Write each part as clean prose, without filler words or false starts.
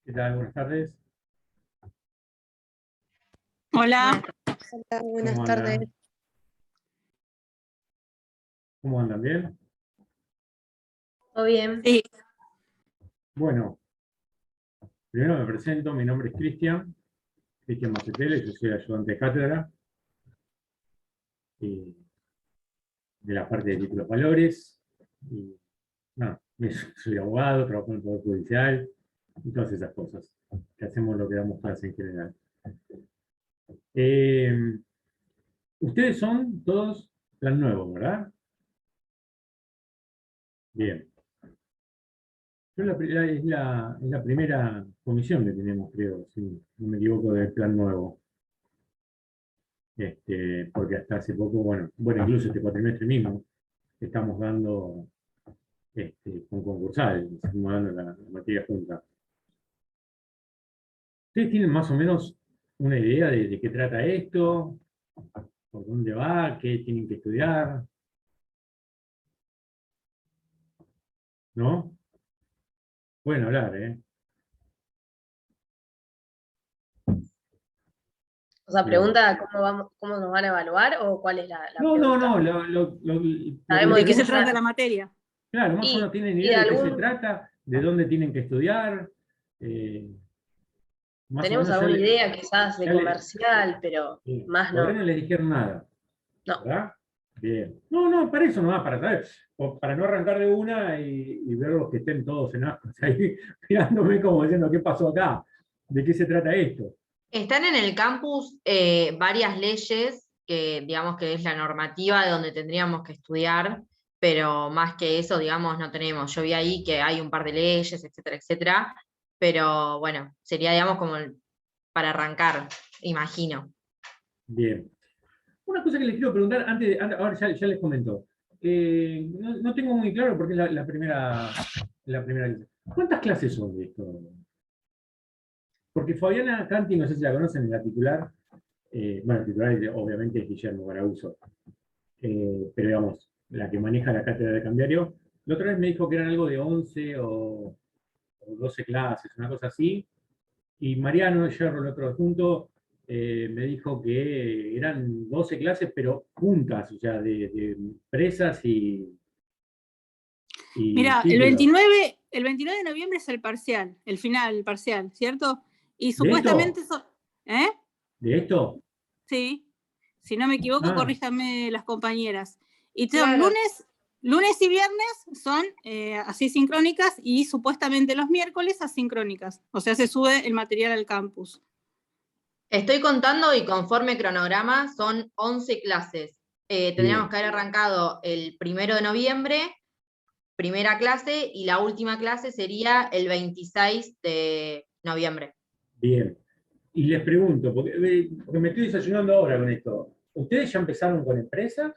¿Qué tal? Buenas tardes. Hola. Hola, buenas ¿Cómo tardes. andan? ¿Cómo andan? ¿Bien? ¿Todo bien? Sí. Bueno, primero me presento, mi nombre es Cristian Macetele, yo soy ayudante de cátedra de la parte de títulos valores. Y, no, soy abogado, trabajo en el Poder Judicial y todas esas cosas, que hacemos lo que damos clase en general. Ustedes son todos plan nuevo, ¿verdad? Bien. Yo es la primera comisión que tenemos, creo, si no me equivoco, del plan nuevo. Porque hasta hace poco, bueno, incluso este cuatrimestre mismo, estamos dando con concursal, estamos dando la materia junta. ¿Ustedes tienen más o menos una idea de qué trata esto? ¿Por dónde va? ¿Qué tienen que estudiar? ¿No? Pueden hablar, ¿eh? O sea, Bien. pregunta cómo nos van a evaluar o cuál es la No, pregunta. Sabemos ¿De qué se trata la materia? Claro, más o menos tienen idea de qué se trata, de dónde tienen que estudiar. Más o Tenemos menos alguna idea quizás de comercial, pero más todavía no. no les dijeron nada. No. ¿Verdad? Bien. No, para eso nomás, para saber. O para no arrancar de una y ver los que estén todos en ascuas ahí mirándome como diciendo, ¿qué pasó acá? ¿De qué se trata esto? Están en el campus varias leyes, que digamos que es la normativa de donde tendríamos que estudiar, pero más que eso, digamos, no tenemos. Yo vi ahí que hay un par de leyes, etcétera, etcétera, pero bueno, sería, digamos, como para arrancar, imagino. Bien. Una cosa que les quiero preguntar, ahora ya les comento. No tengo muy claro porque es la primera clase. ¿Cuántas clases son de esto? Porque Fabiana Canti, no sé si la conocen, es la titular. Bueno, el titular obviamente es Guillermo Garauzo. Pero digamos, la que maneja la cátedra de cambiario. La otra vez me dijo que eran algo de 11 o 12 clases, una cosa así. Y Mariano Yerro, el otro adjunto, me dijo que eran 12 clases, pero juntas, o sea, de presas y Mira, títulos. el 29 de noviembre es el parcial, el final, el parcial, ¿cierto? Y ¿De supuestamente esto? ¿eh? ¿De esto? Sí. Si no me equivoco, corríjanme las compañeras. Y son Claro. lunes y viernes son así sincrónicas y supuestamente los miércoles asincrónicas. O sea, se sube el material al campus. Estoy contando y conforme cronograma son 11 clases. Tendríamos que haber arrancado el 1 de noviembre, primera clase, y la última clase sería el 26 de noviembre. Bien. Y les pregunto, porque me estoy desayunando ahora con esto. ¿Ustedes ya empezaron con empresas?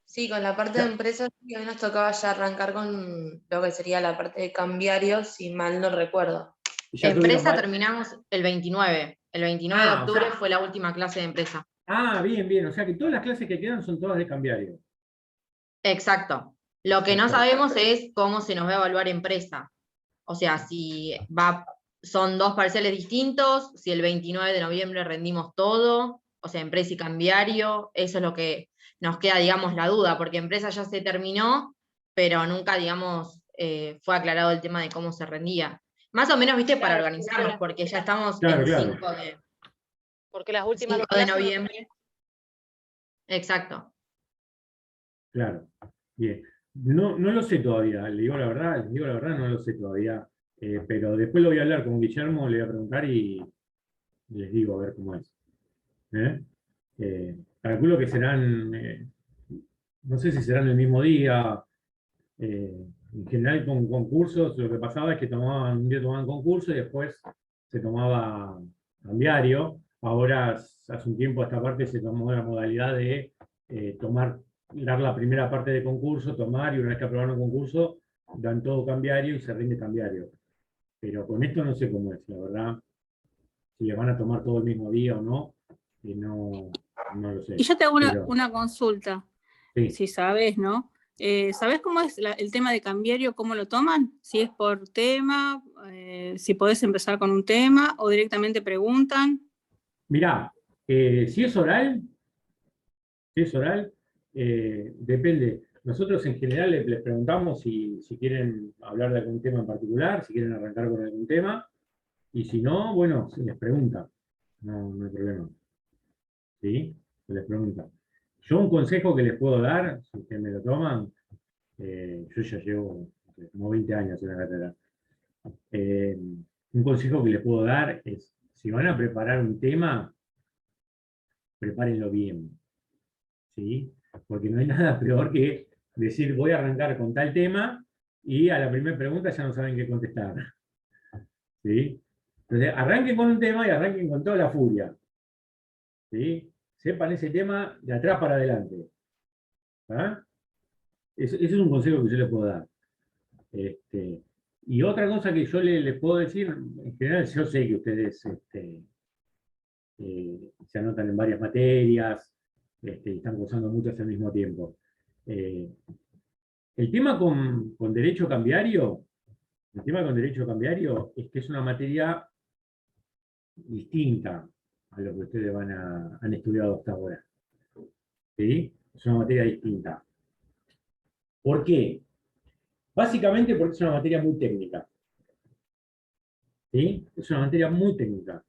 Sí, con la parte de empresas, a mí nos tocaba ya arrancar con lo que sería la parte de cambiarios, si mal no recuerdo. Empresa terminamos el 29. El 29 de Ah, o octubre sea- fue la última clase de empresa. Ah, bien, bien. O sea que todas las clases que quedan son todas de cambiario. Exacto. Lo que no Perfecto. sabemos es cómo se nos va a evaluar empresa. O sea, si son 2 parciales distintos, si el 29 de noviembre rendimos todo, o sea, empresa y cambiario, eso es lo que nos queda, digamos, la duda, porque empresa ya se terminó, pero nunca, digamos, fue aclarado el tema de cómo se rendía. Más o menos, viste, para Claro, organizarnos, porque ya estamos Claro, en claro. porque las últimas 5 dos de clases no noviembre. Exacto. Claro. Bien. No, no lo sé todavía, les digo la verdad, no lo sé todavía. Pero después lo voy a hablar con Guillermo, le voy a preguntar y les digo a ver cómo es. ¿Eh? Calculo que serán, no sé si serán el mismo día. En general con concursos lo que pasaba es que un día tomaban concurso y después se tomaba cambiario. Ahora, hace un tiempo a esta parte se tomó la modalidad de dar la primera parte de concurso, tomar, y una vez que aprobaron el concurso, dan todo cambiario y se rinde cambiario. Pero con esto no sé cómo es, la verdad, si les van a tomar todo el mismo día o no, no lo sé. Y yo te hago Pero, una consulta, sí. si sabes, ¿no? ¿Sabés cómo es el tema de cambiario, cómo lo toman? Si es por tema, si podés empezar con un tema o directamente preguntan. Mirá, si es oral, depende. Nosotros en general les preguntamos si quieren hablar de algún tema en particular, si quieren arrancar con algún tema, y si no, bueno, se les pregunta. No hay problema. ¿Sí? Se les pregunta. Yo un consejo que les puedo dar, si ustedes me lo toman, yo ya llevo como 20 años en la carrera. Un consejo que les puedo dar es, si van a preparar un tema, prepárenlo bien. ¿Sí? Porque no hay nada peor que decir voy a arrancar con tal tema y a la primera pregunta ya no saben qué contestar. ¿Sí? Entonces, arranquen con un tema y arranquen con toda la furia. ¿Sí? Sepan ese tema de atrás para adelante. ¿Ah? Eso es un consejo que yo les puedo dar. Y otra cosa que yo les puedo decir, en general yo sé que ustedes se anotan en varias materias, y están cursando muchas al mismo tiempo. El tema con derecho cambiario, es que es una materia distinta a lo que ustedes han estudiado hasta ahora. ¿Sí? Es una materia distinta. ¿Por qué? Básicamente porque es una materia muy técnica. ¿Sí? Es una materia muy técnica.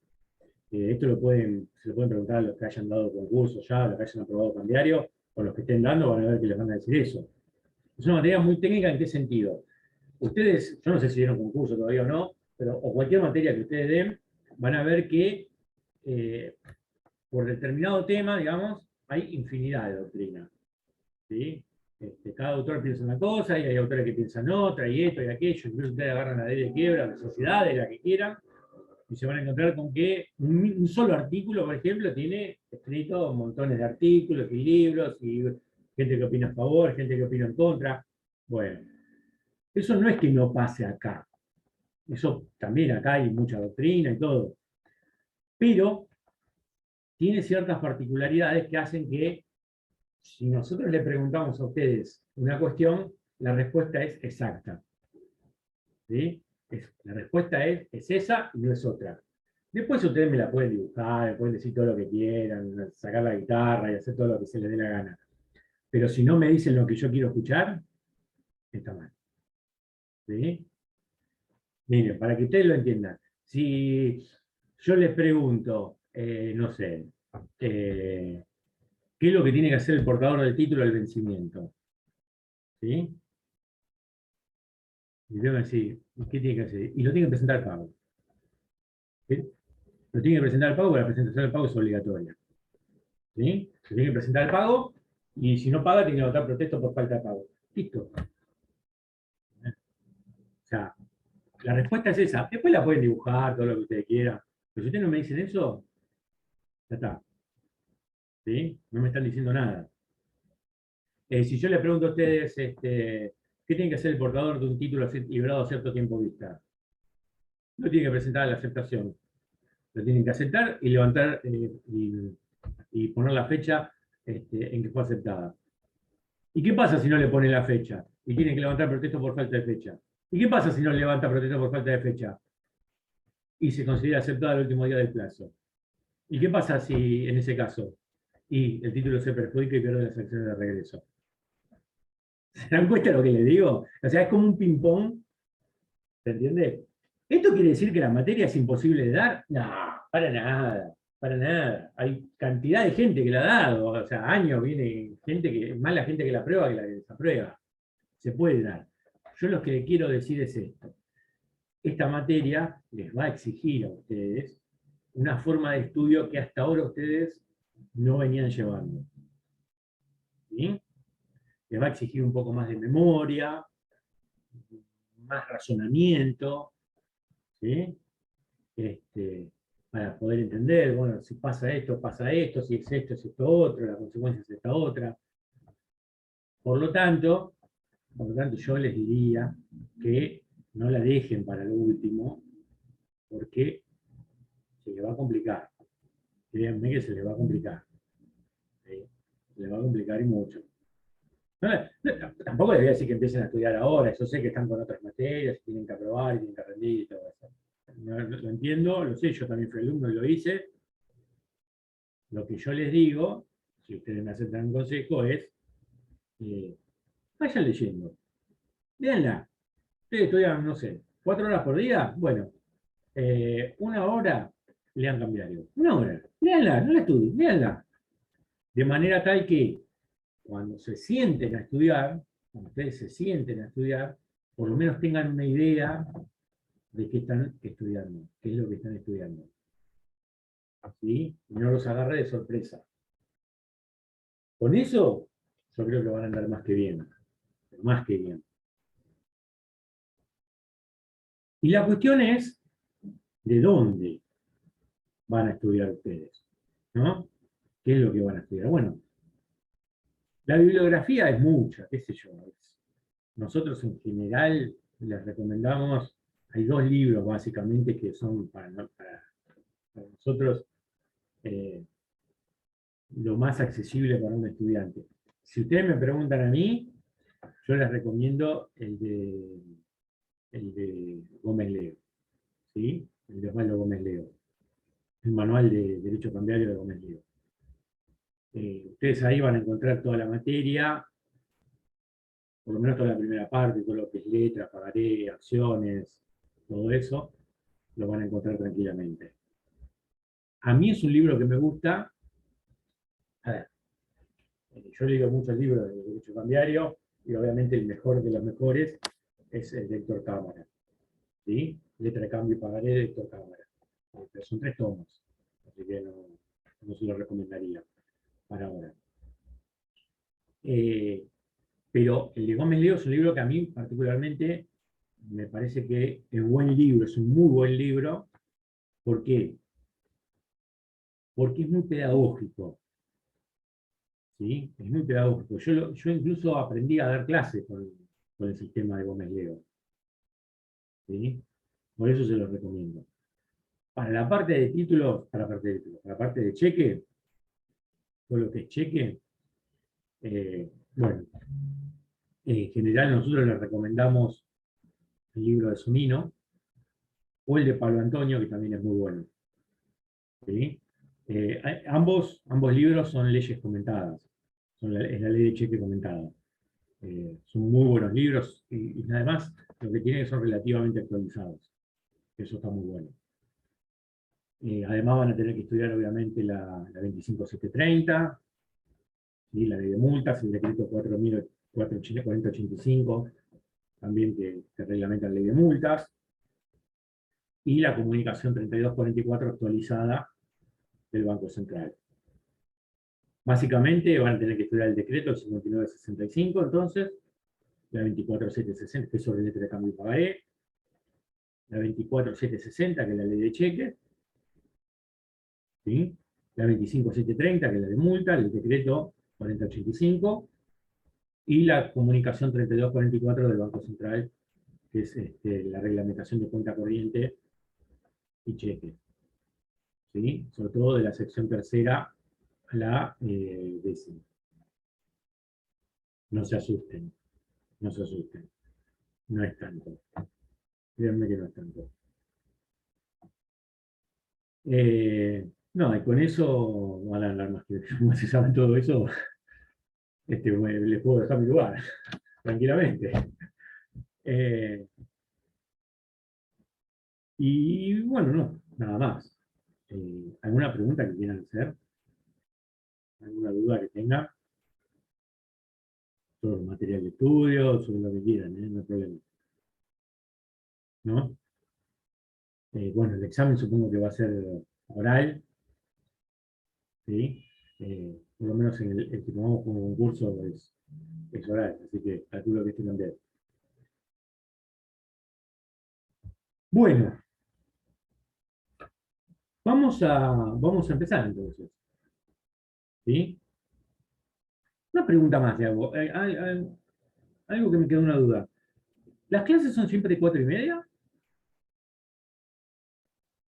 Esto se lo pueden preguntar a los que hayan dado concursos ya, a los que hayan aprobado cambiario, o los que estén dando van a ver que les van a decir eso. Es una materia muy técnica. ¿En qué sentido? Ustedes, yo no sé si dieron concurso todavía o no, pero o cualquier materia que ustedes den, van a ver que por determinado tema, digamos, hay infinidad de doctrinas. ¿Sí? Cada autor piensa una cosa y hay autores que piensan otra, y esto y aquello. Incluso ustedes agarran la ley de quiebra, la sociedad, de la que quieran, y se van a encontrar con que un solo artículo, por ejemplo, tiene escrito montones de artículos y libros, y gente que opina a favor, gente que opina en contra. Bueno, eso no es que no pase acá. Eso también acá hay mucha doctrina y todo. Pero tiene ciertas particularidades que hacen que, si nosotros le preguntamos a ustedes una cuestión, la respuesta es exacta. ¿Sí? La respuesta es esa y no es otra. Después ustedes me la pueden dibujar, me pueden decir todo lo que quieran, sacar la guitarra y hacer todo lo que se les dé la gana. Pero si no me dicen lo que yo quiero escuchar, está mal. ¿Sí? Miren, para que ustedes lo entiendan, si yo les pregunto, no sé, ¿qué es lo que tiene que hacer el portador del título al vencimiento? ¿Sí? Y yo me decir, ¿qué tiene que hacer? Y lo tiene que presentar al pago. ¿Sí? Lo tiene que presentar al pago, porque la presentación del pago es obligatoria. ¿Sí? Se tiene que presentar al pago, y si no paga, tiene que votar protesto por falta de pago. Listo. O sea, la respuesta es esa. Después la pueden dibujar, todo lo que ustedes quieran. Pero si ustedes no me dicen eso, ya está. ¿Sí? No me están diciendo nada. Si yo le pregunto a ustedes, ¿qué tiene que hacer el portador de un título librado a cierto tiempo vista? No tiene que presentar la aceptación. Lo tienen que aceptar y levantar y poner la fecha en que fue aceptada. ¿Y qué pasa si no le pone la fecha? Y tiene que levantar protesta por falta de fecha. ¿Y qué pasa si no levanta protesta por falta de fecha? Y se considera aceptada el último día del plazo. ¿Y qué pasa si en ese caso? Y el título se perjudica y pierde las acciones de regreso. ¿Se dan cuenta de lo que les digo? O sea, es como un ping-pong. ¿Se entiende? ¿Esto quiere decir que la materia es imposible de dar? No, para nada, para nada. Hay cantidad de gente que la ha dado. O sea, años viene gente más la gente que la prueba que la que desaprueba. Se puede dar. Yo lo que le quiero decir es esto. Esta materia les va a exigir a ustedes una forma de estudio que hasta ahora ustedes no venían llevando. ¿Sí? Les va a exigir un poco más de memoria, más razonamiento, ¿sí? Para poder entender, bueno, si pasa esto, si es esto otro, la consecuencia es esta otra. Por lo tanto, yo les diría que no la dejen para lo último, porque se le va a complicar. Créanme que se le va a complicar. ¿Sí? Se le va a complicar y mucho. Tampoco les voy a decir que empiecen a estudiar ahora, yo sé que están con otras materias, tienen que aprobar, y tienen que rendir y todo eso. Lo entiendo, lo sé, yo también fui alumno y lo hice. Lo que yo les digo, si ustedes me aceptan un consejo, es vayan leyendo. Léanla. Ustedes estudian, no sé, 4 horas por día, bueno, 1 hora lean cambiario. 1 hora. Léanla, no la estudien, léanla. De manera tal que cuando se sienten a estudiar, cuando ustedes se sienten a estudiar, por lo menos tengan una idea de qué están estudiando, qué es lo que están estudiando. ¿Sí? Y no los agarre de sorpresa. Con eso, yo creo que van a andar más que bien. Más que bien. Y la cuestión es, ¿de dónde van a estudiar ustedes? ¿No? ¿Qué es lo que van a estudiar? Bueno, la bibliografía es mucha, qué sé yo. Nosotros en general les recomendamos, hay 2 libros básicamente que son para nosotros lo más accesible para un estudiante. Si ustedes me preguntan a mí, yo les recomiendo el de Gómez Leo, ¿sí? El de Osvaldo Gómez Leo, el manual de Derecho Cambiario de Gómez Leo. Ustedes ahí van a encontrar toda la materia, por lo menos toda la primera parte, todo lo que es letras, pagaré, acciones, todo eso, lo van a encontrar tranquilamente. A mí es un libro que me gusta. A ver, yo leo muchos libros de Derecho Cambiario, y obviamente el mejor de los mejores es el de Héctor Cámara. ¿Sí? Letra de cambio y pagaré de Héctor Cámara. Pero son 3 tomos, así que no se lo recomendaría para ahora. Pero el de Gómez Leo es un libro que a mí particularmente me parece que es buen libro, es un muy buen libro. ¿Por qué? Porque es muy pedagógico. ¿Sí? Es muy pedagógico. Yo incluso aprendí a dar clases con el sistema de Gómez Leo. ¿Sí? Por eso se los recomiendo. Para la parte de títulos, para la parte de cheque, todo lo que es cheque, bueno, en general nosotros les recomendamos el libro de Zunino, o el de Pablo Antonio, que también es muy bueno. ¿Sí? Ambos libros son leyes comentadas, es la ley de cheque comentada. Son muy buenos libros, y además lo que tienen son relativamente actualizados. Eso está muy bueno. Además van a tener que estudiar obviamente la 25730, ¿sí? La ley de multas, el decreto 4085, también que reglamenta la ley de multas, y la comunicación 3244 actualizada del Banco Central. Básicamente van a tener que estudiar el decreto del 5965, entonces, la 24760, que es sobre letra de cambio y pagaré, la 24760, que es la ley de cheque, ¿sí? La 25730, que es la de multa, el decreto 4085, y la comunicación 3244 del Banco Central, que es la reglamentación de cuenta corriente y cheque. ¿sí? Sobre todo de la sección tercera a la décima. No se asusten, no se asusten. No es tanto. Créanme que no es tanto. No, y con eso van a hablar más que como se sabe todo eso, les puedo dejar mi lugar, tranquilamente. Y bueno, no, nada más. ¿Alguna pregunta que quieran hacer? ¿Alguna duda que tengan? Sobre el material de estudio, sobre lo que quieran, no hay problema. ¿No? Bueno, el examen supongo que va a ser oral, ¿sí? Por lo menos el que tomamos como concurso es oral, así que calculo que este también. Bueno, vamos a empezar entonces. ¿Sí? Una pregunta más te hago. Algo que me quedó una duda. ¿Las clases son siempre de 4:30?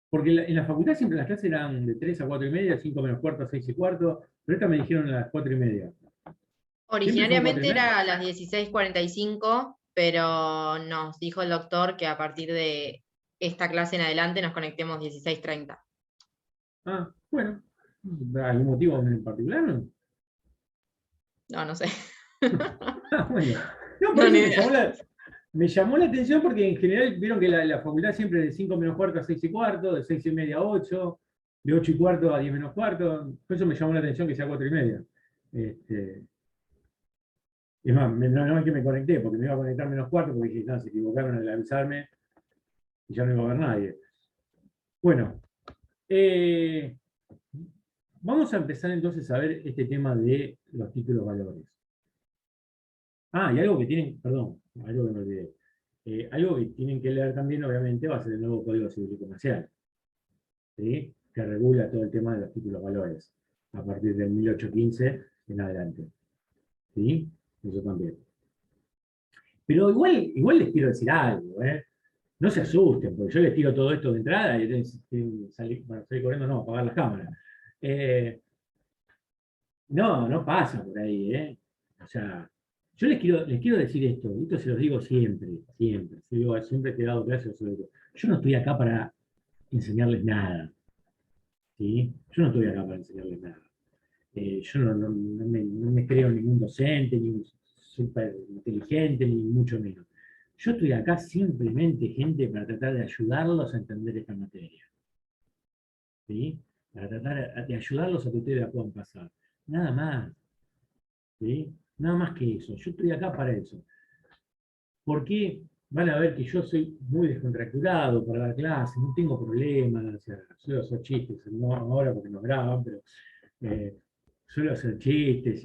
Porque en la facultad siempre las clases eran de 3 a 4:30, 5 menos cuarto, 6 y cuarto, pero esta me dijeron a las 4:30. Originariamente era a las 16:45, pero nos dijo el doctor que a partir de esta clase en adelante nos conectemos 16:30. Ah, bueno. ¿Algún motivo en particular? ¿No? No, no sé. Ah, bueno. No, por No, eso ni me idea. llamó la atención porque en general vieron que la facultad siempre es de 5 menos cuarto a 6 y cuarto, de 6:30 a 8, de 8 y cuarto a 10 menos cuarto. Por eso me llamó la atención que sea 4:30. Es más, no es que me conecté, porque me iba a conectar menos cuarto, porque dije, no, se equivocaron al avisarme y ya no iba a haber nadie. Bueno, vamos a empezar entonces a ver este tema de los títulos valores. Ah, y algo que tienen, perdón, algo que me olvidé. Algo que tienen que leer también, obviamente, va a ser el nuevo Código Civil y Comercial, ¿sí? Que regula todo el tema de los títulos valores, a partir del 1815 en adelante. ¿Sí? Eso también. Pero igual les quiero decir algo, ¿eh? No se asusten, porque yo les tiro todo esto de entrada y salir corriendo, no, apagar las cámaras. No pasa por ahí, ¿eh? O sea, yo les quiero decir esto se los digo siempre, siempre he dado clases sobre esto. Yo no estoy acá para enseñarles nada, ¿sí? Yo no estoy acá para enseñarles nada. Yo no me creo ningún docente, ni un súper inteligente, ni mucho menos. Yo estoy acá simplemente, gente, para tratar de ayudarlos a entender esta materia. ¿Sí? Para tratar de ayudarlos a que ustedes la puedan pasar. Nada más. ¿Sí? Nada más que eso. Yo estoy acá para eso. Porque van a ver que yo soy muy descontracturado para dar clases, no tengo problemas, o sea, suelo hacer chistes, no ahora porque nos graban, pero suelo hacer chistes,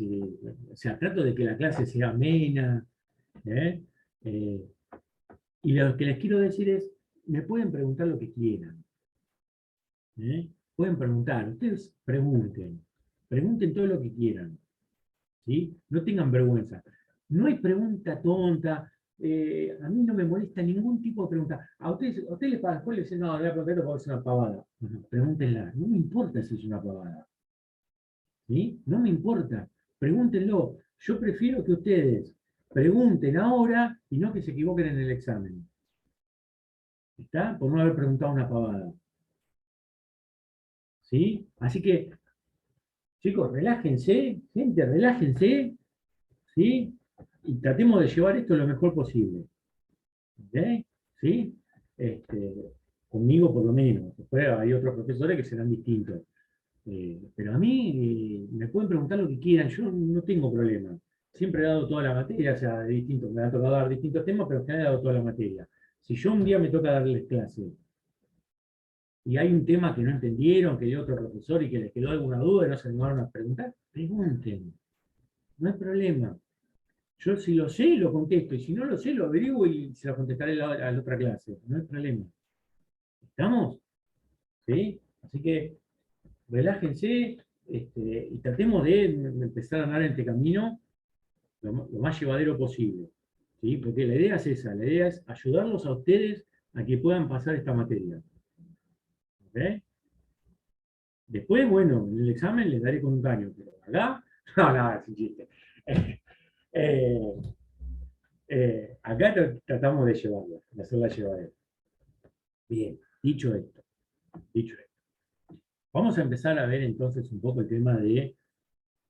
o sea, trato de que la clase sea amena, ¿eh? Y lo que les quiero decir es, me pueden preguntar lo que quieran, ¿eh? Pueden preguntar, ustedes pregunten todo lo que quieran, ¿sí? No tengan vergüenza. No hay pregunta tonta, a mí no me molesta ningún tipo de pregunta. A ustedes les pasa, después les dicen, no, voy a preguntar porque es una pavada. Pregúntenla, no me importa si es una pavada. ¿Sí? No me importa, pregúntenlo. Yo prefiero que ustedes pregunten ahora y no que se equivoquen en el examen. ¿Está? Por no haber preguntado una pavada. ¿Sí? Así que, chicos, relájense, gente, relájense, ¿sí? Y tratemos de llevar esto lo mejor posible. ¿Ok? ¿Sí? Conmigo por lo menos. Después hay otros profesores que serán distintos. Pero a mí me pueden preguntar lo que quieran, yo no tengo problema. Siempre he dado toda la materia, o sea, me ha tocado dar distintos temas, pero he dado toda la materia. Si yo un día me toca darles clase y hay un tema que no entendieron, que dio otro profesor y que les quedó alguna duda y no se animaron a preguntar, pregunten. No hay problema. Yo si lo sé, lo contesto, y si no lo sé, lo averiguo y se lo contestaré a la otra clase. No hay problema. ¿Estamos? ¿Sí? Así que relájense y tratemos de empezar a andar en este camino lo más llevadero posible. ¿Sí? Porque la idea es esa, la idea es ayudarlos a ustedes a que puedan pasar esta materia. ¿Ok? Después, bueno, en el examen les daré con un caño, pero acá, no, es un chiste. Acá tratamos de llevarla, de hacerla llevadera. Bien, dicho esto, vamos a empezar a ver entonces un poco el tema de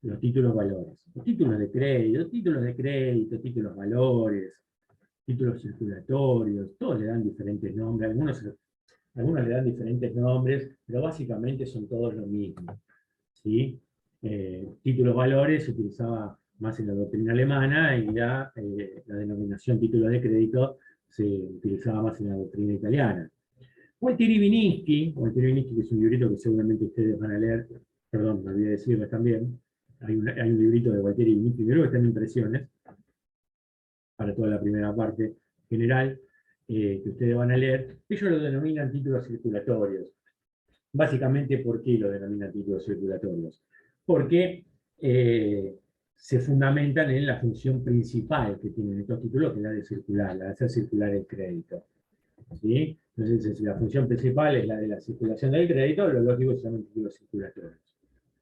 los títulos valores. Los títulos de crédito, títulos valores, títulos circulatorios, todos le dan diferentes nombres, algunos le dan diferentes nombres, pero básicamente son todos lo mismo, ¿sí? Títulos valores se utilizaba más en la doctrina alemana y la denominación títulos de crédito se utilizaba más en la doctrina italiana. Gualtieri Vinicius, que es un librito que seguramente ustedes van a leer, perdón, me olvidé decirles también, hay un librito de Gualtieri Vinicius, creo que está en impresiones, para toda la primera parte general, que ustedes van a leer. Ellos lo denominan títulos circulatorios. Básicamente, ¿por qué lo denominan títulos circulatorios? Porque se fundamentan en la función principal que tienen estos títulos, que es la de circular, la de hacer circular el crédito. ¿Sí? Entonces, si la función principal es la de la circulación del crédito, lo lógico se llaman títulos circulatorios.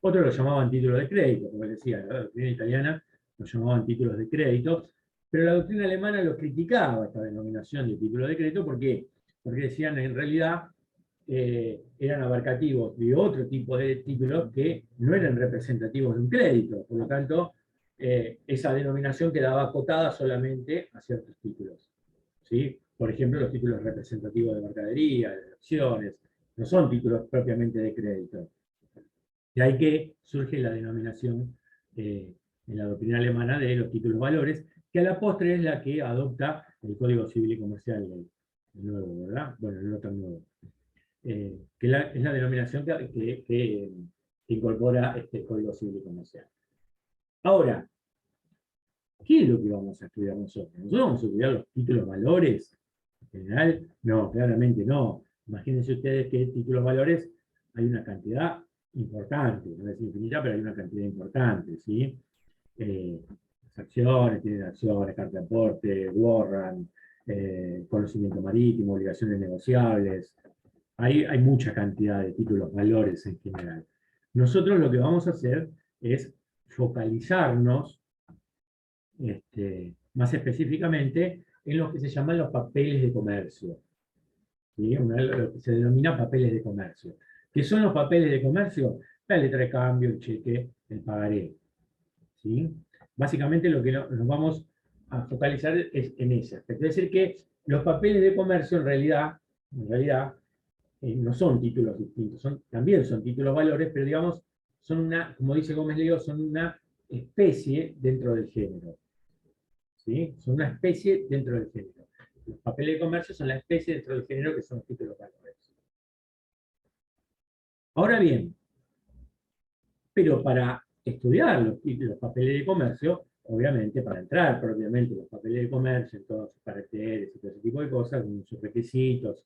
Otros lo llamaban títulos de crédito, como les decía, la doctrina italiana lo llamaban títulos de crédito, pero la doctrina alemana lo criticaba, esta denominación de títulos de crédito, ¿por qué? Porque decían, en realidad, eran abarcativos de otro tipo de títulos que no eran representativos de un crédito, por lo tanto, esa denominación quedaba acotada solamente a ciertos títulos, ¿sí? Por ejemplo, los títulos representativos de mercadería, de acciones, no son títulos propiamente de crédito. De ahí que surge la denominación en la doctrina alemana de los títulos valores, que a la postre es la que adopta el Código Civil y Comercial, el nuevo, ¿verdad? Bueno, el no tan nuevo. Que es la denominación que incorpora este Código Civil y Comercial. Ahora, ¿qué es lo que vamos a estudiar nosotros? ¿Nosotros vamos a estudiar los títulos valores en general? No, claramente no. Imagínense ustedes que títulos valores hay una cantidad importante, no es infinita, pero hay una cantidad importante, ¿sí? Las acciones, tienen acciones, carta de aporte, warrant, conocimiento marítimo, obligaciones negociables. Hay mucha cantidad de títulos valores en general. Nosotros lo que vamos a hacer es focalizarnos más específicamente en lo que se llaman los papeles de comercio. ¿Sí? Lo que se denomina papeles de comercio. ¿Qué son los papeles de comercio? La letra de cambio, el cheque, el pagaré. ¿Sí? Básicamente lo que nos vamos a focalizar es en ese aspecto. Es decir que los papeles de comercio en realidad no son títulos distintos, también son títulos valores, pero digamos, son una, como dice Gómez Leo, son una especie dentro del género. ¿Sí? Son una especie dentro del género. Los papeles de comercio son la especie dentro del género que son los títulos valores. Ahora bien, pero para estudiar los papeles de comercio, obviamente, para entrar propiamente en los papeles de comercio, en todos sus caracteres y todo ese tipo de cosas, con sus requisitos,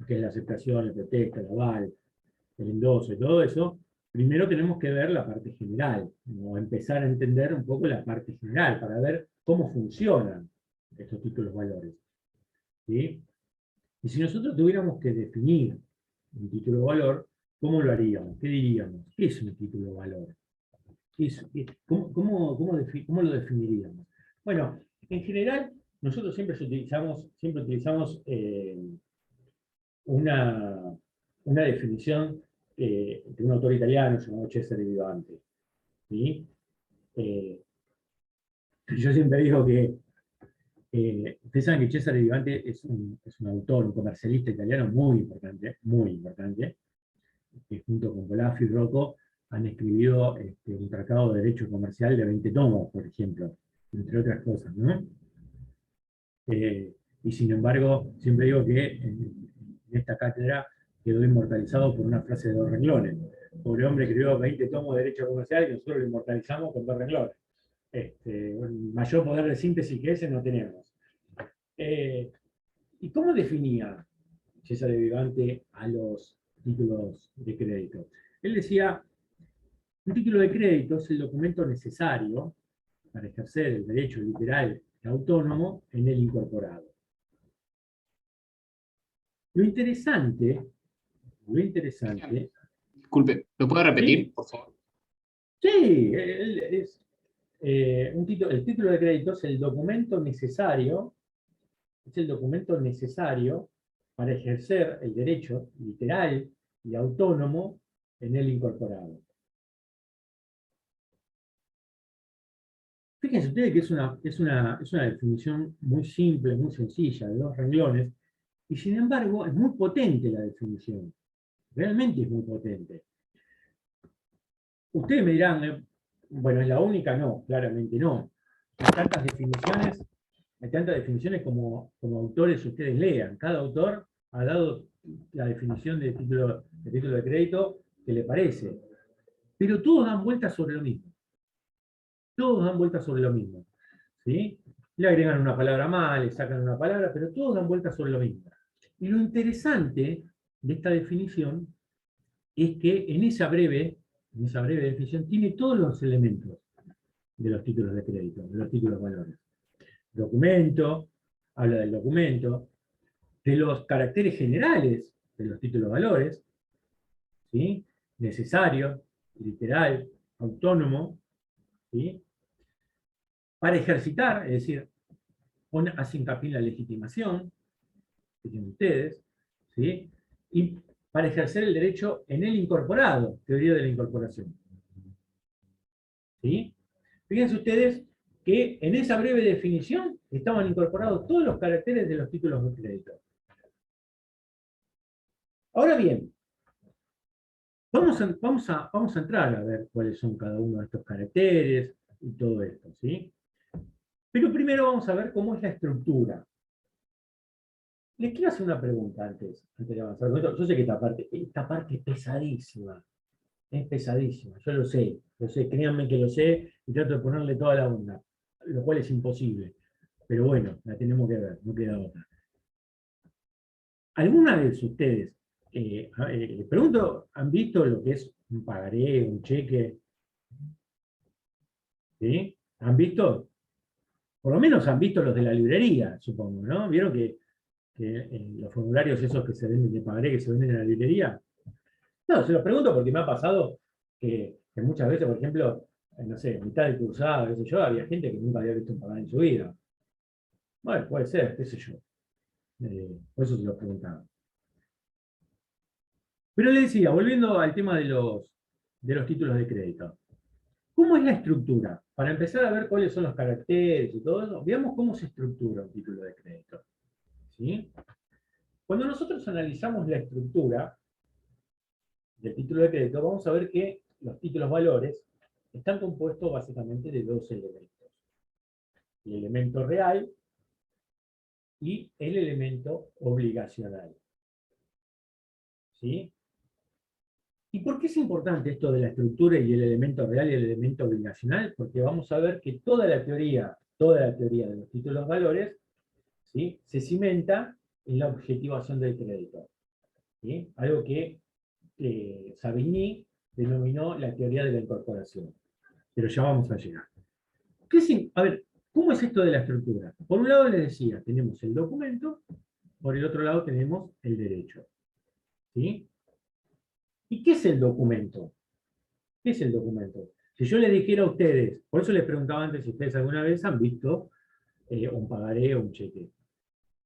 que es la aceptación, el pretexto, el aval, el endoso y todo eso, primero tenemos que ver la parte general, o empezar a entender un poco la parte general, para ver cómo funcionan estos títulos valores. ¿Sí? Y si nosotros tuviéramos que definir un título valor, ¿cómo lo haríamos? ¿Qué diríamos? ¿Qué es un título valor? ¿Cómo lo definiríamos? Bueno, en general, nosotros siempre utilizamos una definición de un autor italiano llamado Cesare Vivante. ¿Sí? Yo siempre digo que ustedes saben que Cesare Vivante es un autor, un comercialista italiano muy importante, que junto con Bolaffi y Rocco han escrito un tratado de derecho comercial de 20 tomos, por ejemplo, entre otras cosas, ¿no? Y sin embargo, siempre digo que en esta cátedra quedó inmortalizado por una frase de 2 renglones. Pobre hombre escribió 20 tomos de derecho comercial y nosotros lo inmortalizamos con 2 renglones. Mayor poder de síntesis que ese no tenemos. ¿Y cómo definía Cesare Vivante a los títulos de crédito? Él decía, un título de crédito es el documento necesario para ejercer el derecho literal y autónomo en él incorporado. Lo interesante Disculpe, ¿lo puede repetir, por favor? Sí, el título de crédito es el documento necesario, para ejercer el derecho literal y autónomo en el incorporado. Fíjense ustedes que es una definición muy simple, muy sencilla, de 2 renglones, y sin embargo es muy potente la definición. Realmente es muy potente. Ustedes me dirán, bueno, ¿es la única? No, claramente no. Hay tantas definiciones como autores ustedes lean. Cada autor ha dado la definición de título de crédito que le parece. Pero todos dan vueltas sobre lo mismo. Todos dan vueltas sobre lo mismo. ¿Sí? Le agregan una palabra más, le sacan una palabra, pero todos dan vueltas sobre lo mismo. Y lo interesante de esta definición es que en esa breve definición tiene todos los elementos de los títulos de crédito, de los títulos valores. Documento, habla del documento, de los caracteres generales de los títulos valores, ¿sí? Necesario, literal, autónomo, ¿sí? Para ejercitar, es decir, hace hincapié en la legitimación, que tienen ustedes, ¿sí? Y para ejercer el derecho en el incorporado, teoría de la incorporación. ¿Sí? Fíjense ustedes que en esa breve definición estaban incorporados todos los caracteres de los títulos de crédito. Ahora bien, vamos a entrar a ver cuáles son cada uno de estos caracteres y todo esto, ¿sí? Pero primero vamos a ver cómo es la estructura. Les quiero hacer una pregunta antes de avanzar. Yo sé que esta parte es pesadísima. Es pesadísima, yo lo sé, créanme que lo sé, y trato de ponerle toda la onda, lo cual es imposible. Pero bueno, la tenemos que ver, no queda otra. ¿Alguna vez ustedes, les pregunto, han visto lo que es un pagaré, un cheque? ¿Sí? ¿Han visto? Por lo menos han visto los de la librería, supongo, ¿no? ¿Vieron que los formularios esos que se venden de pagaré, que se venden en la librería? No, se los pregunto porque me ha pasado que muchas veces, por ejemplo, no sé, en mitad del cursado, qué sé yo, había gente que nunca había visto un pagaré en su vida. Bueno, puede ser, qué sé yo. Por eso se los preguntaba. Pero le decía, volviendo al tema de los títulos de crédito. ¿Cómo es la estructura? Para empezar a ver cuáles son los caracteres y todo eso, veamos cómo se estructura un título de crédito. ¿Sí? Cuando nosotros analizamos la estructura del título de crédito, vamos a ver que los títulos valores están compuestos básicamente de 2 elementos. El elemento real y el elemento obligacional. ¿Sí? ¿Y por qué es importante esto de la estructura y el elemento real y el elemento obligacional? Porque vamos a ver que toda la teoría de los títulos valores, ¿sí?, se cimenta en la objetivación del crédito. ¿Sí? Algo que Savigny denominó la teoría de la incorporación. Pero ya vamos a llegar. A ver, ¿cómo es esto de la estructura? Por un lado les decía, tenemos el documento, por el otro lado tenemos el derecho. ¿Sí? ¿Y qué es el documento? ¿Qué es el documento? Si yo les dijera a ustedes, por eso les preguntaba antes si ustedes alguna vez han visto un pagaré o un cheque.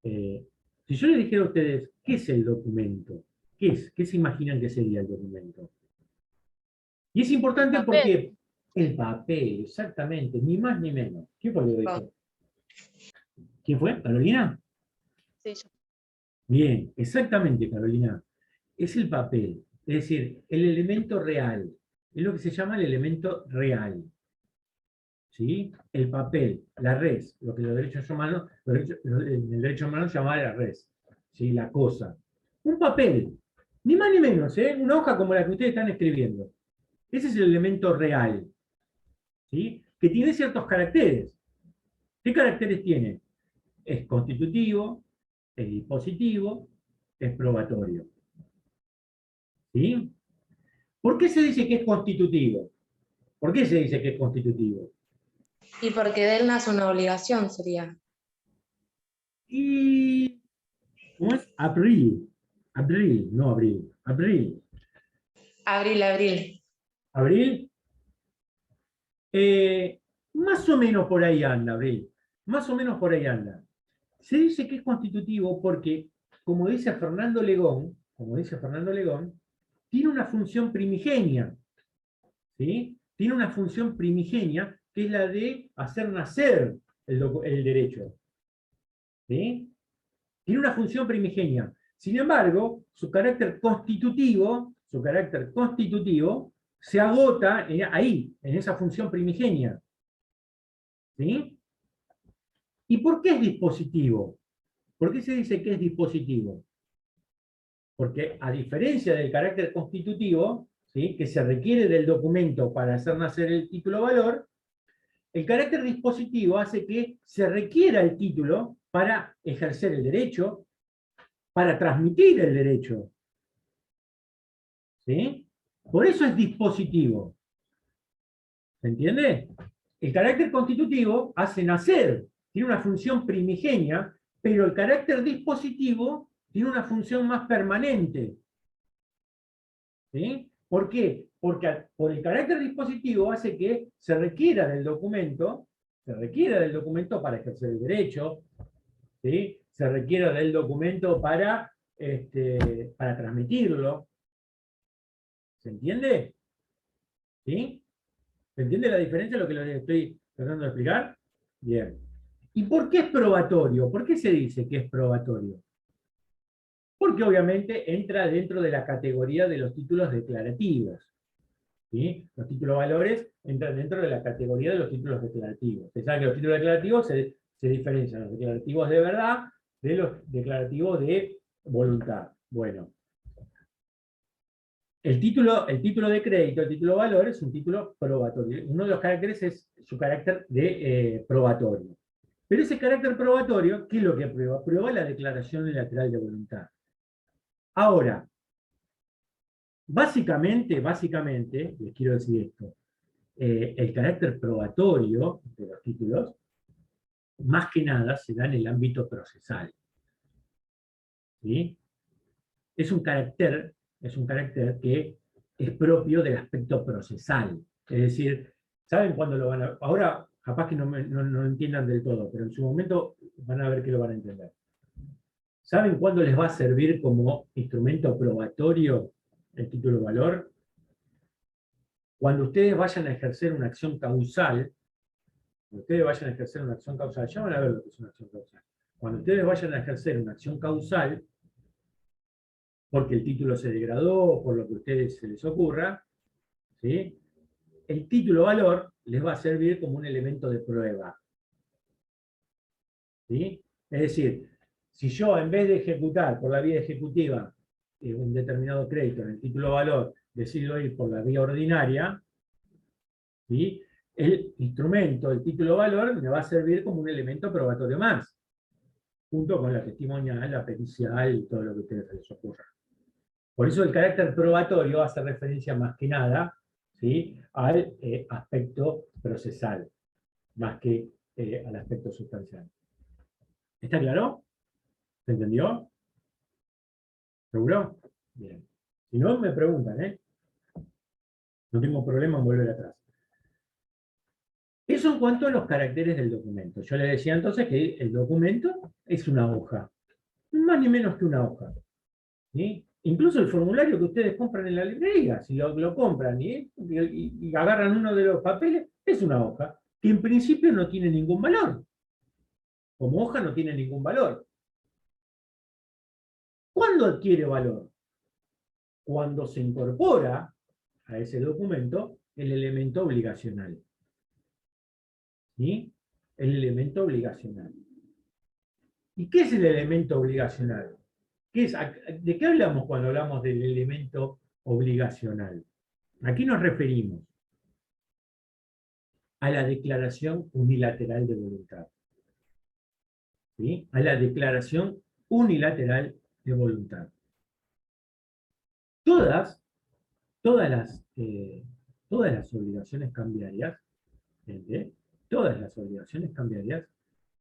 Si yo les dijera a ustedes, ¿qué es el documento? ¿Qué es? ¿Qué se imaginan que sería el documento? Y es importante porque el papel, exactamente, ni más ni menos. ¿Quién fue el que lo dijo? ¿Quién fue? ¿Carolina? Sí, yo. Bien, exactamente, Carolina. Es el papel, es decir, el elemento real. Es lo que se llama el elemento real. ¿Sí? El papel, la res, lo que en el derecho romano se llama la res. ¿Sí? La cosa. Un papel, ni más ni menos, ¿eh? Una hoja como la que ustedes están escribiendo. Ese es el elemento real. ¿Sí? Que tiene ciertos caracteres. ¿Qué caracteres tiene? Es constitutivo, es dispositivo, es probatorio. ¿Sí? ¿Por qué se dice que es constitutivo? ¿Por qué se dice que es constitutivo? Y porque de él nace una obligación, sería. Y... ¿Cómo es? Abril, no abril. Abril. Abril. ¿Abril? Más o menos por ahí anda, Abril. Más o menos por ahí anda. Se dice que es constitutivo porque, como dice Fernando Legón, tiene una función primigenia. ¿Sí? Tiene una función primigenia que es la de hacer nacer el derecho. ¿Sí? Tiene una función primigenia. Sin embargo, su carácter constitutivo se agota ahí, en esa función primigenia. ¿Sí? ¿Y por qué es dispositivo? ¿Por qué se dice que es dispositivo? Porque a diferencia del carácter constitutivo, ¿sí?, que se requiere del documento para hacer nacer el título valor, el carácter dispositivo hace que se requiera el título para ejercer el derecho, para transmitir el derecho. ¿Sí? Por eso es dispositivo. ¿Se entiende? El carácter constitutivo hace nacer, tiene una función primigenia, pero el carácter dispositivo tiene una función más permanente. ¿Sí? ¿Por qué? Porque por el carácter dispositivo hace que se requiera del documento para ejercer el derecho, ¿sí? Se requiera del documento para transmitirlo. ¿Se entiende? ¿Sí? ¿Se entiende la diferencia de lo que les estoy tratando de explicar? Bien. ¿Y por qué es probatorio? ¿Por qué se dice que es probatorio? Porque obviamente entra dentro de la categoría de los títulos declarativos. ¿Sí? Los títulos valores entran dentro de la categoría de los títulos declarativos. Ustedes saben que los títulos declarativos se diferencian los declarativos de verdad de los declarativos de voluntad. Bueno. El título de crédito, el título valor, es un título probatorio. Uno de los caracteres es su carácter de probatorio. Pero ese carácter probatorio, ¿qué es lo que aprueba? Prueba la declaración unilateral de voluntad. Ahora, básicamente, les quiero decir esto, el carácter probatorio de los títulos, más que nada, se da en el ámbito procesal. ¿Sí? Es un carácter que es propio del aspecto procesal. Es decir, ¿saben cuándo lo van a...? Ahora, capaz que no entiendan del todo, pero en su momento van a ver que lo van a entender. ¿Saben cuándo les va a servir como instrumento probatorio el título valor? Cuando ustedes vayan a ejercer una acción causal, ya van a ver lo que es una acción causal. Cuando ustedes vayan a ejercer una acción causal, porque el título se degradó, por lo que a ustedes se les ocurra, ¿sí?, el título valor les va a servir como un elemento de prueba. ¿Sí? Es decir, si yo en vez de ejecutar por la vía ejecutiva un determinado crédito en el título valor, decido ir por la vía ordinaria, ¿sí?, el instrumento, el título valor, me va a servir como un elemento probatorio más, junto con la testimonial, la pericial y todo lo que a ustedes se les ocurra. Por eso el carácter probatorio hace referencia más que nada, ¿sí?, al aspecto procesal, más que al aspecto sustancial. ¿Está claro? ¿Se entendió? ¿Seguro? Bien. Si no, me preguntan, ¿eh? No tengo problema en volver atrás. Eso en cuanto a los caracteres del documento. Yo les decía entonces que el documento es una hoja. Más ni menos que una hoja. ¿Sí? Incluso el formulario que ustedes compran en la librería, si lo compran y agarran uno de los papeles, es una hoja, que en principio no tiene ningún valor. Como hoja no tiene ningún valor. ¿Cuándo adquiere valor? Cuando se incorpora a ese documento el elemento obligacional. ¿Sí? El elemento obligacional. ¿Y qué es el elemento obligacional? ¿De qué hablamos cuando hablamos del elemento obligacional? ¿A qué nos referimos? A la declaración unilateral de voluntad. ¿Sí? A la declaración unilateral de voluntad. Todas las obligaciones cambiarias, ¿sí?, todas las obligaciones cambiarias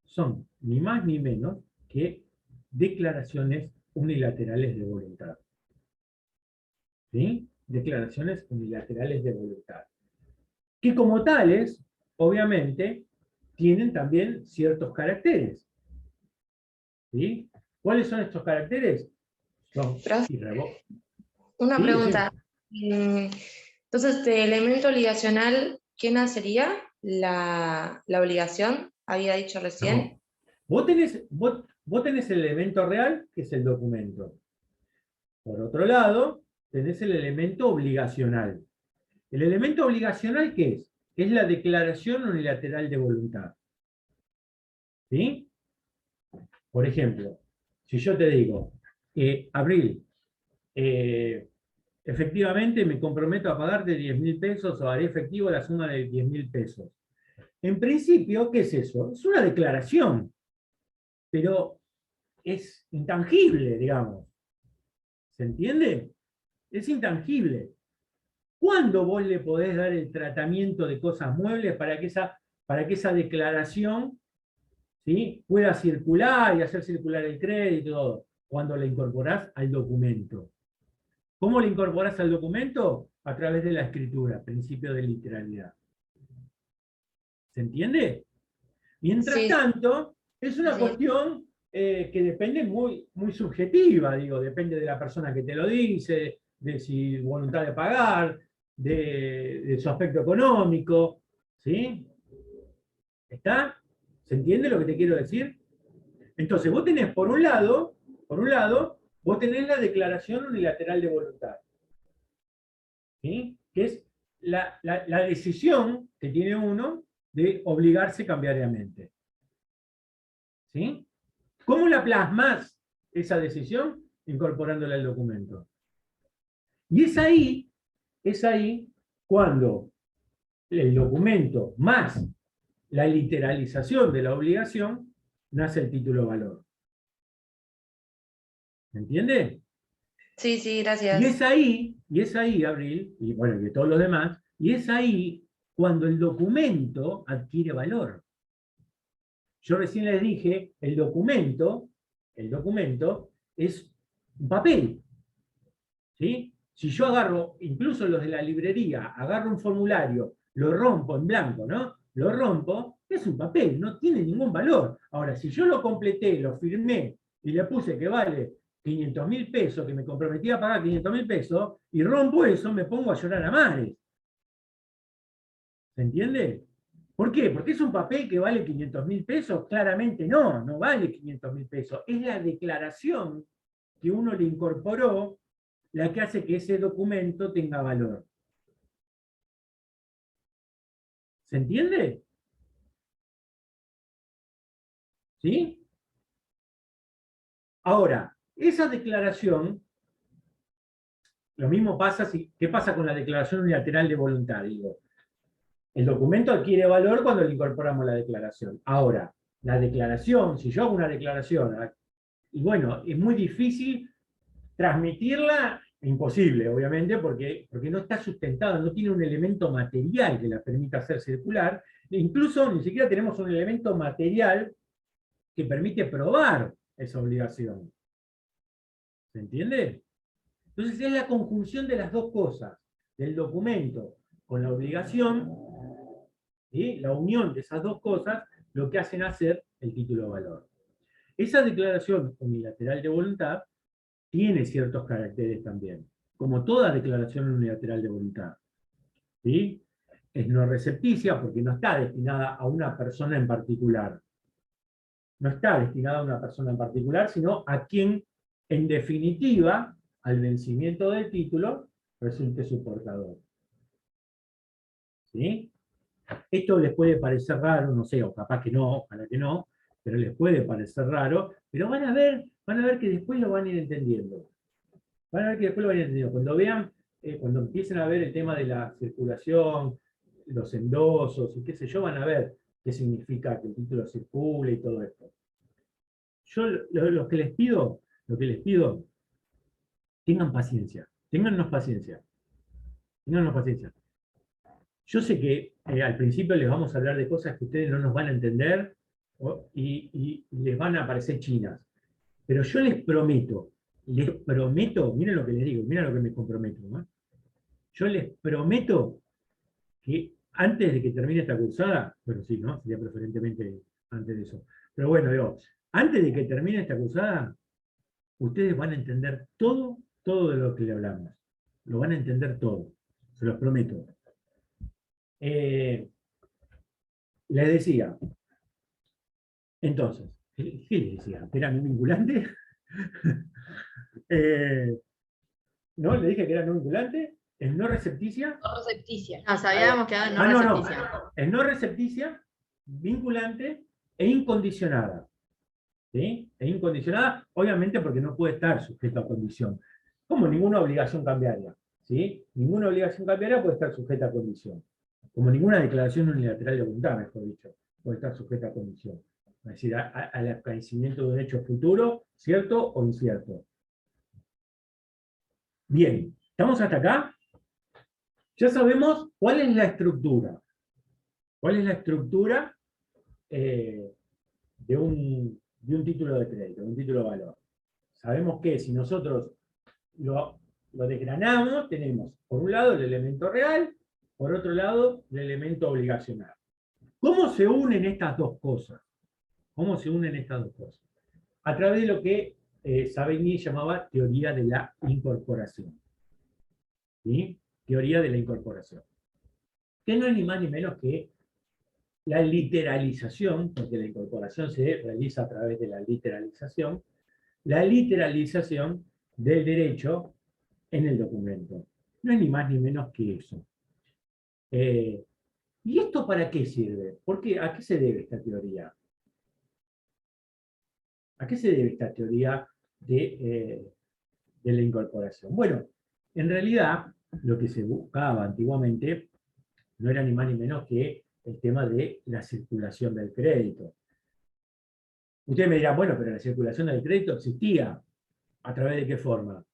son ni más ni menos que declaraciones unilaterales de voluntad. ¿Sí? declaraciones unilaterales de voluntad. Que como tales, obviamente, tienen también ciertos caracteres. ¿Sí? ¿Cuáles son estos caracteres? Son Profe, irrevocables. una Sí, pregunta. Entonces, de elemento obligacional, ¿qué nacería? La obligación, había dicho recién. No. Vos tenés el elemento real, que es el documento. Por otro lado, tenés el elemento obligacional. ¿El elemento obligacional qué es? Es la declaración unilateral de voluntad. ¿Sí? Por ejemplo, si yo te digo, Abril, efectivamente me comprometo a pagarte 10.000 pesos o haré efectivo la suma de 10.000 pesos. En principio, ¿qué es eso? Es una declaración, pero es intangible, digamos. ¿Se entiende? Es intangible. ¿Cuándo vos le podés dar el tratamiento de cosas muebles para que esa declaración, ¿sí?, pueda circular y hacer circular el crédito y todo? Cuando la incorporás al documento. ¿Cómo la incorporás al documento? A través de la escritura, principio de literalidad. ¿Se entiende? Mientras Sí. tanto, es una Sí. cuestión que depende muy, muy subjetiva, digo, depende de la persona que te lo dice, de si voluntad de pagar, de su aspecto económico, ¿sí? ¿Está? ¿Se entiende lo que te quiero decir? Entonces, vos tenés por un lado, vos tenés la declaración unilateral de voluntad, ¿sí?, que es la decisión que tiene uno de obligarse cambiariamente. ¿Sí? ¿Cómo la plasmas esa decisión? Incorporándola al documento. Y es ahí cuando el documento más la literalización de la obligación nace el título valor. ¿Me entiende? Sí, sí, Y gracias. es ahí, Abril, y bueno, de todos los demás, y es ahí cuando el documento adquiere valor. Yo recién les dije, el documento es un papel. ¿Sí? Si yo agarro, incluso los de la librería, agarro un formulario, lo rompo en blanco, ¿no? Lo rompo, es un papel, no tiene ningún valor. Ahora, si yo lo completé, lo firmé y le puse que vale 500.000 pesos, que me comprometí a pagar 500.000 pesos, y rompo eso, me pongo a llorar a mares. ¿Se entiende? ¿Por qué? ¿Porque es un papel que vale 500.000 pesos? Claramente no vale 500.000 pesos. Es la declaración que uno le incorporó la que hace que ese documento tenga valor. ¿Se entiende? ¿Sí? Ahora, esa declaración, lo mismo pasa, ¿qué pasa con la declaración unilateral de voluntad? Digo, el documento adquiere valor cuando le incorporamos la declaración. Ahora, la declaración, si yo hago una declaración, y bueno, es muy difícil transmitirla, imposible, obviamente, porque no está sustentada, no tiene un elemento material que la permita hacer circular, e incluso ni siquiera tenemos un elemento material que permite probar esa obligación. ¿Se entiende? Entonces es la conjunción de las dos cosas, del documento con la obligación, ¿sí?, la unión de esas dos cosas, lo que hacen hacer el título de valor. Esa declaración unilateral de voluntad tiene ciertos caracteres también, como toda declaración unilateral de voluntad. ¿Sí? Es no recepticia porque no está destinada a una persona en particular. No está destinada a una persona en particular, sino a quien, en definitiva, al vencimiento del título, resulte su portador. ¿Sí? Esto les puede parecer raro, no sé, o capaz que no, ojalá que no, pero les puede parecer raro, pero van a ver que después lo van a ir entendiendo. Van a ver que después lo van a ir entendiendo. Cuando vean, cuando empiecen a ver el tema de la circulación, los endosos y qué sé yo, van a ver qué significa que el título circule y todo esto. Yo lo que les pido, tengan paciencia, téngannos paciencia. Yo sé que al principio les vamos a hablar de cosas que ustedes no nos van a entender y les van a parecer chinas. Pero yo les prometo, miren lo que les digo, miren lo que me comprometo, ¿no? Yo les prometo que antes de que termine esta cursada, bueno, sí, ¿no? Sería preferentemente antes de eso. Pero bueno, digo, antes de que termine esta cursada, ustedes van a entender todo de lo que le hablamos. Lo van a entender todo, se los prometo. Les decía, entonces, ¿qué les decía? ¿Que era no vinculante? ¿No? Le dije que era no vinculante. Es no recepticia. No recepticia. Nos habíamos quedado en no No. recepticia. Es no recepticia, vinculante e incondicionada. ¿Sí? E incondicionada, obviamente porque no puede estar sujeto a condición. Como ninguna obligación cambiaria. ¿Sí? Ninguna obligación cambiaria puede estar sujeta a condición. Como ninguna declaración unilateral de voluntad, mejor dicho, puede estar sujeta a condición. Es decir, al acaecimiento de un hecho futuro, cierto o incierto. Bien, ¿estamos hasta acá? Ya sabemos cuál es la estructura. ¿Cuál es la estructura de un título de crédito, de un título de valor? Sabemos que si nosotros lo desgranamos, tenemos por un lado el elemento real, por otro lado el elemento obligacional. ¿Cómo se unen estas dos cosas? ¿Cómo se unen estas dos cosas? A través de lo que Savigny llamaba teoría de la incorporación. ¿Sí? Teoría de la incorporación. Que no es ni más ni menos que la literalización, porque la incorporación se realiza a través de la literalización del derecho en el documento. No es ni más ni menos que eso. ¿Y esto para qué sirve? ¿A qué se debe esta teoría? ¿A qué se debe esta teoría de la incorporación? Bueno, en realidad lo que se buscaba antiguamente no era ni más ni menos que el tema de la circulación del crédito. Ustedes me dirán, bueno, pero la circulación del crédito existía. ¿A través de qué forma?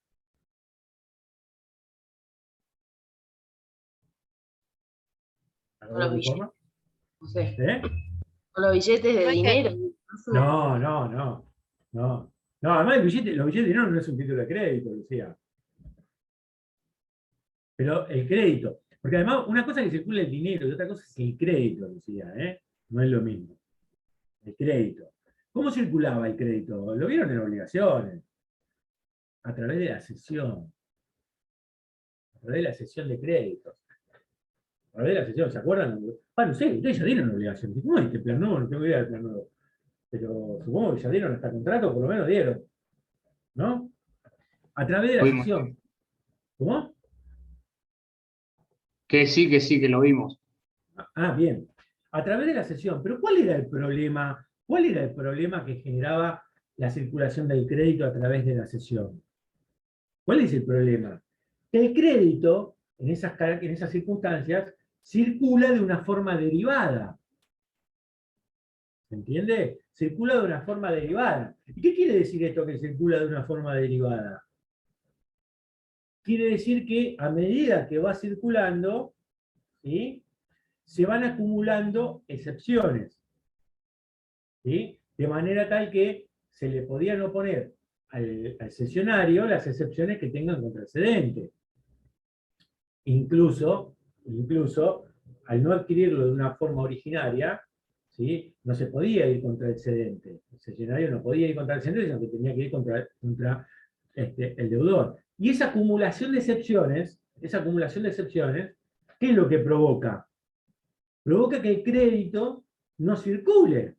¿A través de qué forma? No sé. ¿Eh? Con los billetes de No hay dinero. No, además los billetes de dinero no es un título de crédito, Lucía. Pero el crédito, porque además una cosa es que circula el dinero y otra cosa es el crédito, Lucía, ¿eh? No es lo mismo. El crédito. ¿Cómo circulaba el crédito? Lo vieron en obligaciones. A través de la cesión. A través de la cesión de créditos. A través de la cesión, ¿se acuerdan? No sé, ustedes ya dieron obligaciones. ¿Cómo es este plan nuevo? No tengo idea del plan nuevo. Pero supongo que ya dieron hasta contrato, por lo menos dieron. ¿No? A través de la cesión. ¿Cómo? Que sí, que lo vimos. Ah, bien. A través de la cesión. Pero ¿cuál era el problema? ¿Cuál era el problema que generaba la circulación del crédito a través de la cesión? ¿Cuál es el problema? Que el crédito, en esas circunstancias, circula de una forma derivada. ¿Se entiende? Circula de una forma derivada. ¿Y qué quiere decir esto que circula de una forma derivada? Quiere decir que a medida que va circulando, ¿sí?, se van acumulando excepciones. ¿Sí? De manera tal que se le podían oponer al cesionario las excepciones que tengan contra excedente. Incluso, al no adquirirlo de una forma originaria, ¿sí?, no se podía ir contra el excedente. El cesionario no podía ir contra el excedente, sino que tenía que ir contra el deudor. Y esa acumulación de excepciones, ¿qué es lo que provoca? Provoca que el crédito no circule.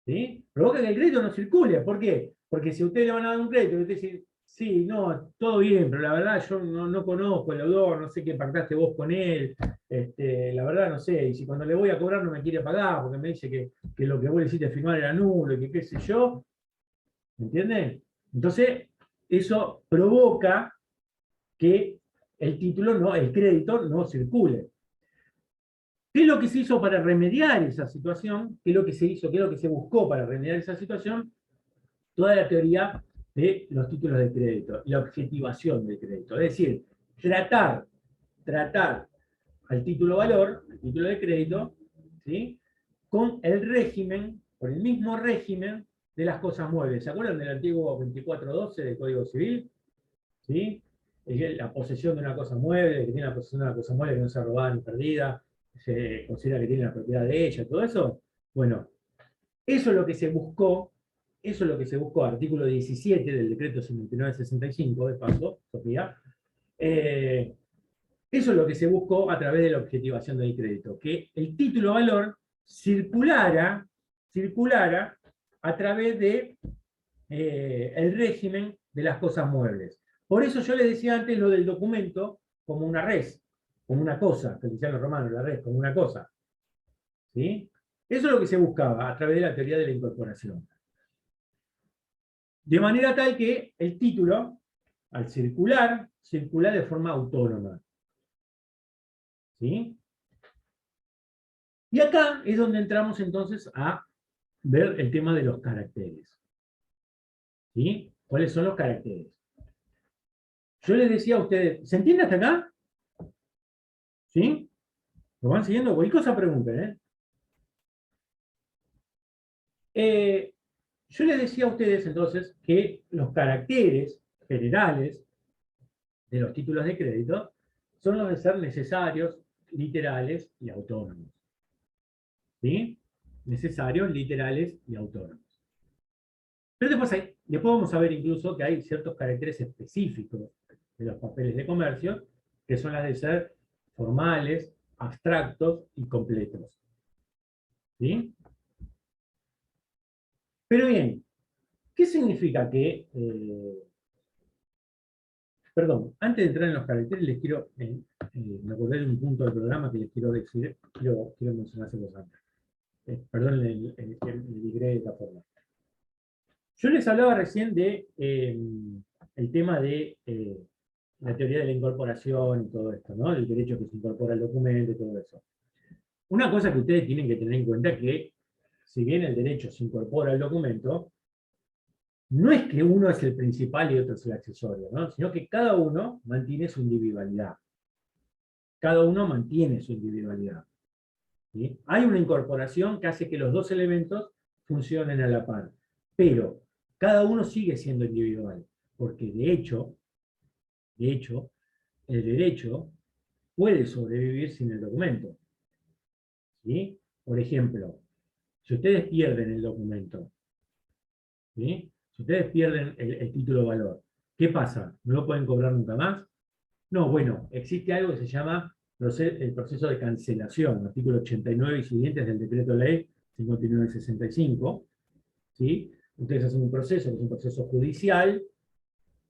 ¿Sí? Provoca que el crédito no circule. ¿Por qué? Porque si a usted le van a dar un crédito y usted dice, sí, no, todo bien, pero la verdad yo no conozco el deudor, no sé qué pactaste vos con él, la verdad no sé, y si cuando le voy a cobrar no me quiere pagar porque me dice que lo que vos le hiciste firmar era nulo y que qué sé yo, ¿entienden? Entonces, eso provoca que el crédito no circule. ¿Qué es lo que se hizo para remediar esa situación? ¿Qué es lo que se hizo? ¿Qué es lo que se buscó para remediar esa situación? Toda la teoría de los títulos de crédito, la objetivación del crédito. Es decir, tratar al título valor, al título de crédito, ¿sí?, con el mismo régimen de las cosas muebles. ¿Se acuerdan del antiguo 2412 del Código Civil? ¿Sí? la posesión de una cosa mueble, que tiene la posesión de una cosa mueble que no sea robada ni perdida, se considera que tiene la propiedad de ella, todo eso. Bueno, eso es lo que se buscó, artículo 17 del decreto 5965, de paso, Sofía. Eso es lo que se buscó a través de la objetivación del crédito, que el título valor circulara a través de el régimen de las cosas muebles. Por eso yo les decía antes lo del documento como una res, como una cosa, que decían los romanos, la res, como una cosa. ¿Sí? Eso es lo que se buscaba a través de la teoría de la incorporación. De manera tal que el título, al circular de forma autónoma. ¿Sí? Y acá es donde entramos entonces a ver el tema de los caracteres. ¿Sí? ¿Cuáles son los caracteres? Yo les decía a ustedes, ¿se entiende hasta acá? ¿Sí? ¿Lo van siguiendo? Cualquier cosa pregunten, yo les decía a ustedes entonces que los caracteres generales de los títulos de crédito son los de ser necesarios, literales y autónomos. ¿Sí? Necesarios, literales y autónomos. Pero después vamos a ver incluso que hay ciertos caracteres específicos de los papeles de comercio, que son las de ser formales, abstractos y completos. ¿Sí? Pero bien, ¿qué significa que... perdón, antes de entrar en los caracteres, les quiero... me acordé de un punto del programa que les quiero decir, quiero mencionárselos antes. Perdón, le digré de esta forma. Yo les hablaba recién de el tema de la teoría de la incorporación y todo esto, ¿no? El derecho que se incorpora al documento y todo eso. Una cosa que ustedes tienen que tener en cuenta es que, si bien el derecho se incorpora al documento, no es que uno es el principal y otro es el accesorio, ¿no? Sino que cada uno mantiene su individualidad. Cada uno mantiene su individualidad. ¿Sí? Hay una incorporación que hace que los dos elementos funcionen a la par. Pero cada uno sigue siendo individual. Porque de hecho, el derecho puede sobrevivir sin el documento. ¿Sí? Por ejemplo, si ustedes pierden el documento, ¿sí? Si ustedes pierden el título de valor, ¿qué pasa? ¿No lo pueden cobrar nunca más? No, bueno, existe algo que se llama el proceso de cancelación, artículo 89 y siguientes del decreto ley 5965. ¿Sí? Ustedes hacen un proceso, que es un proceso judicial,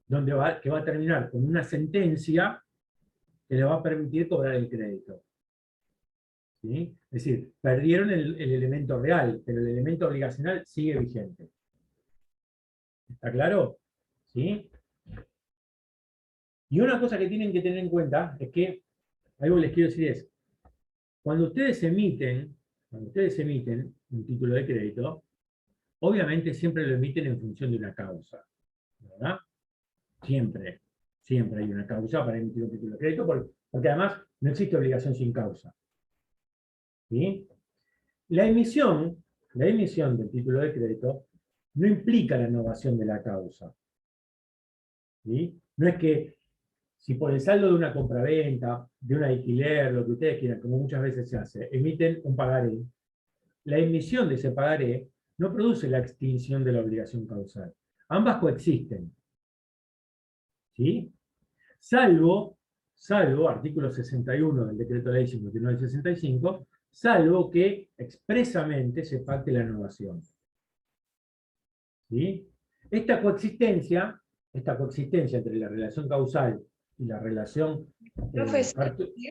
que va a terminar con una sentencia que le va a permitir cobrar el crédito. ¿Sí? Es decir, perdieron el elemento real, pero el elemento obligacional sigue vigente. ¿Está claro? ¿Sí? Y una cosa que tienen que tener en cuenta es que, algo que les quiero decir es, cuando ustedes emiten un título de crédito, obviamente siempre lo emiten en función de una causa, ¿verdad? Siempre hay una causa para emitir un título de crédito, porque además no existe obligación sin causa. ¿Sí? La emisión del título de crédito no implica la innovación de la causa. ¿Sí? No es que si por el saldo de una compraventa, de un alquiler, lo que ustedes quieran, como muchas veces se hace, emiten un pagaré, la emisión de ese pagaré no produce la extinción de la obligación causal. Ambas coexisten. ¿Sí? Salvo, artículo 61 del decreto ley 5965, salvo que expresamente se pacte la innovación. ¿Sí? Esta coexistencia entre la relación causal y la relación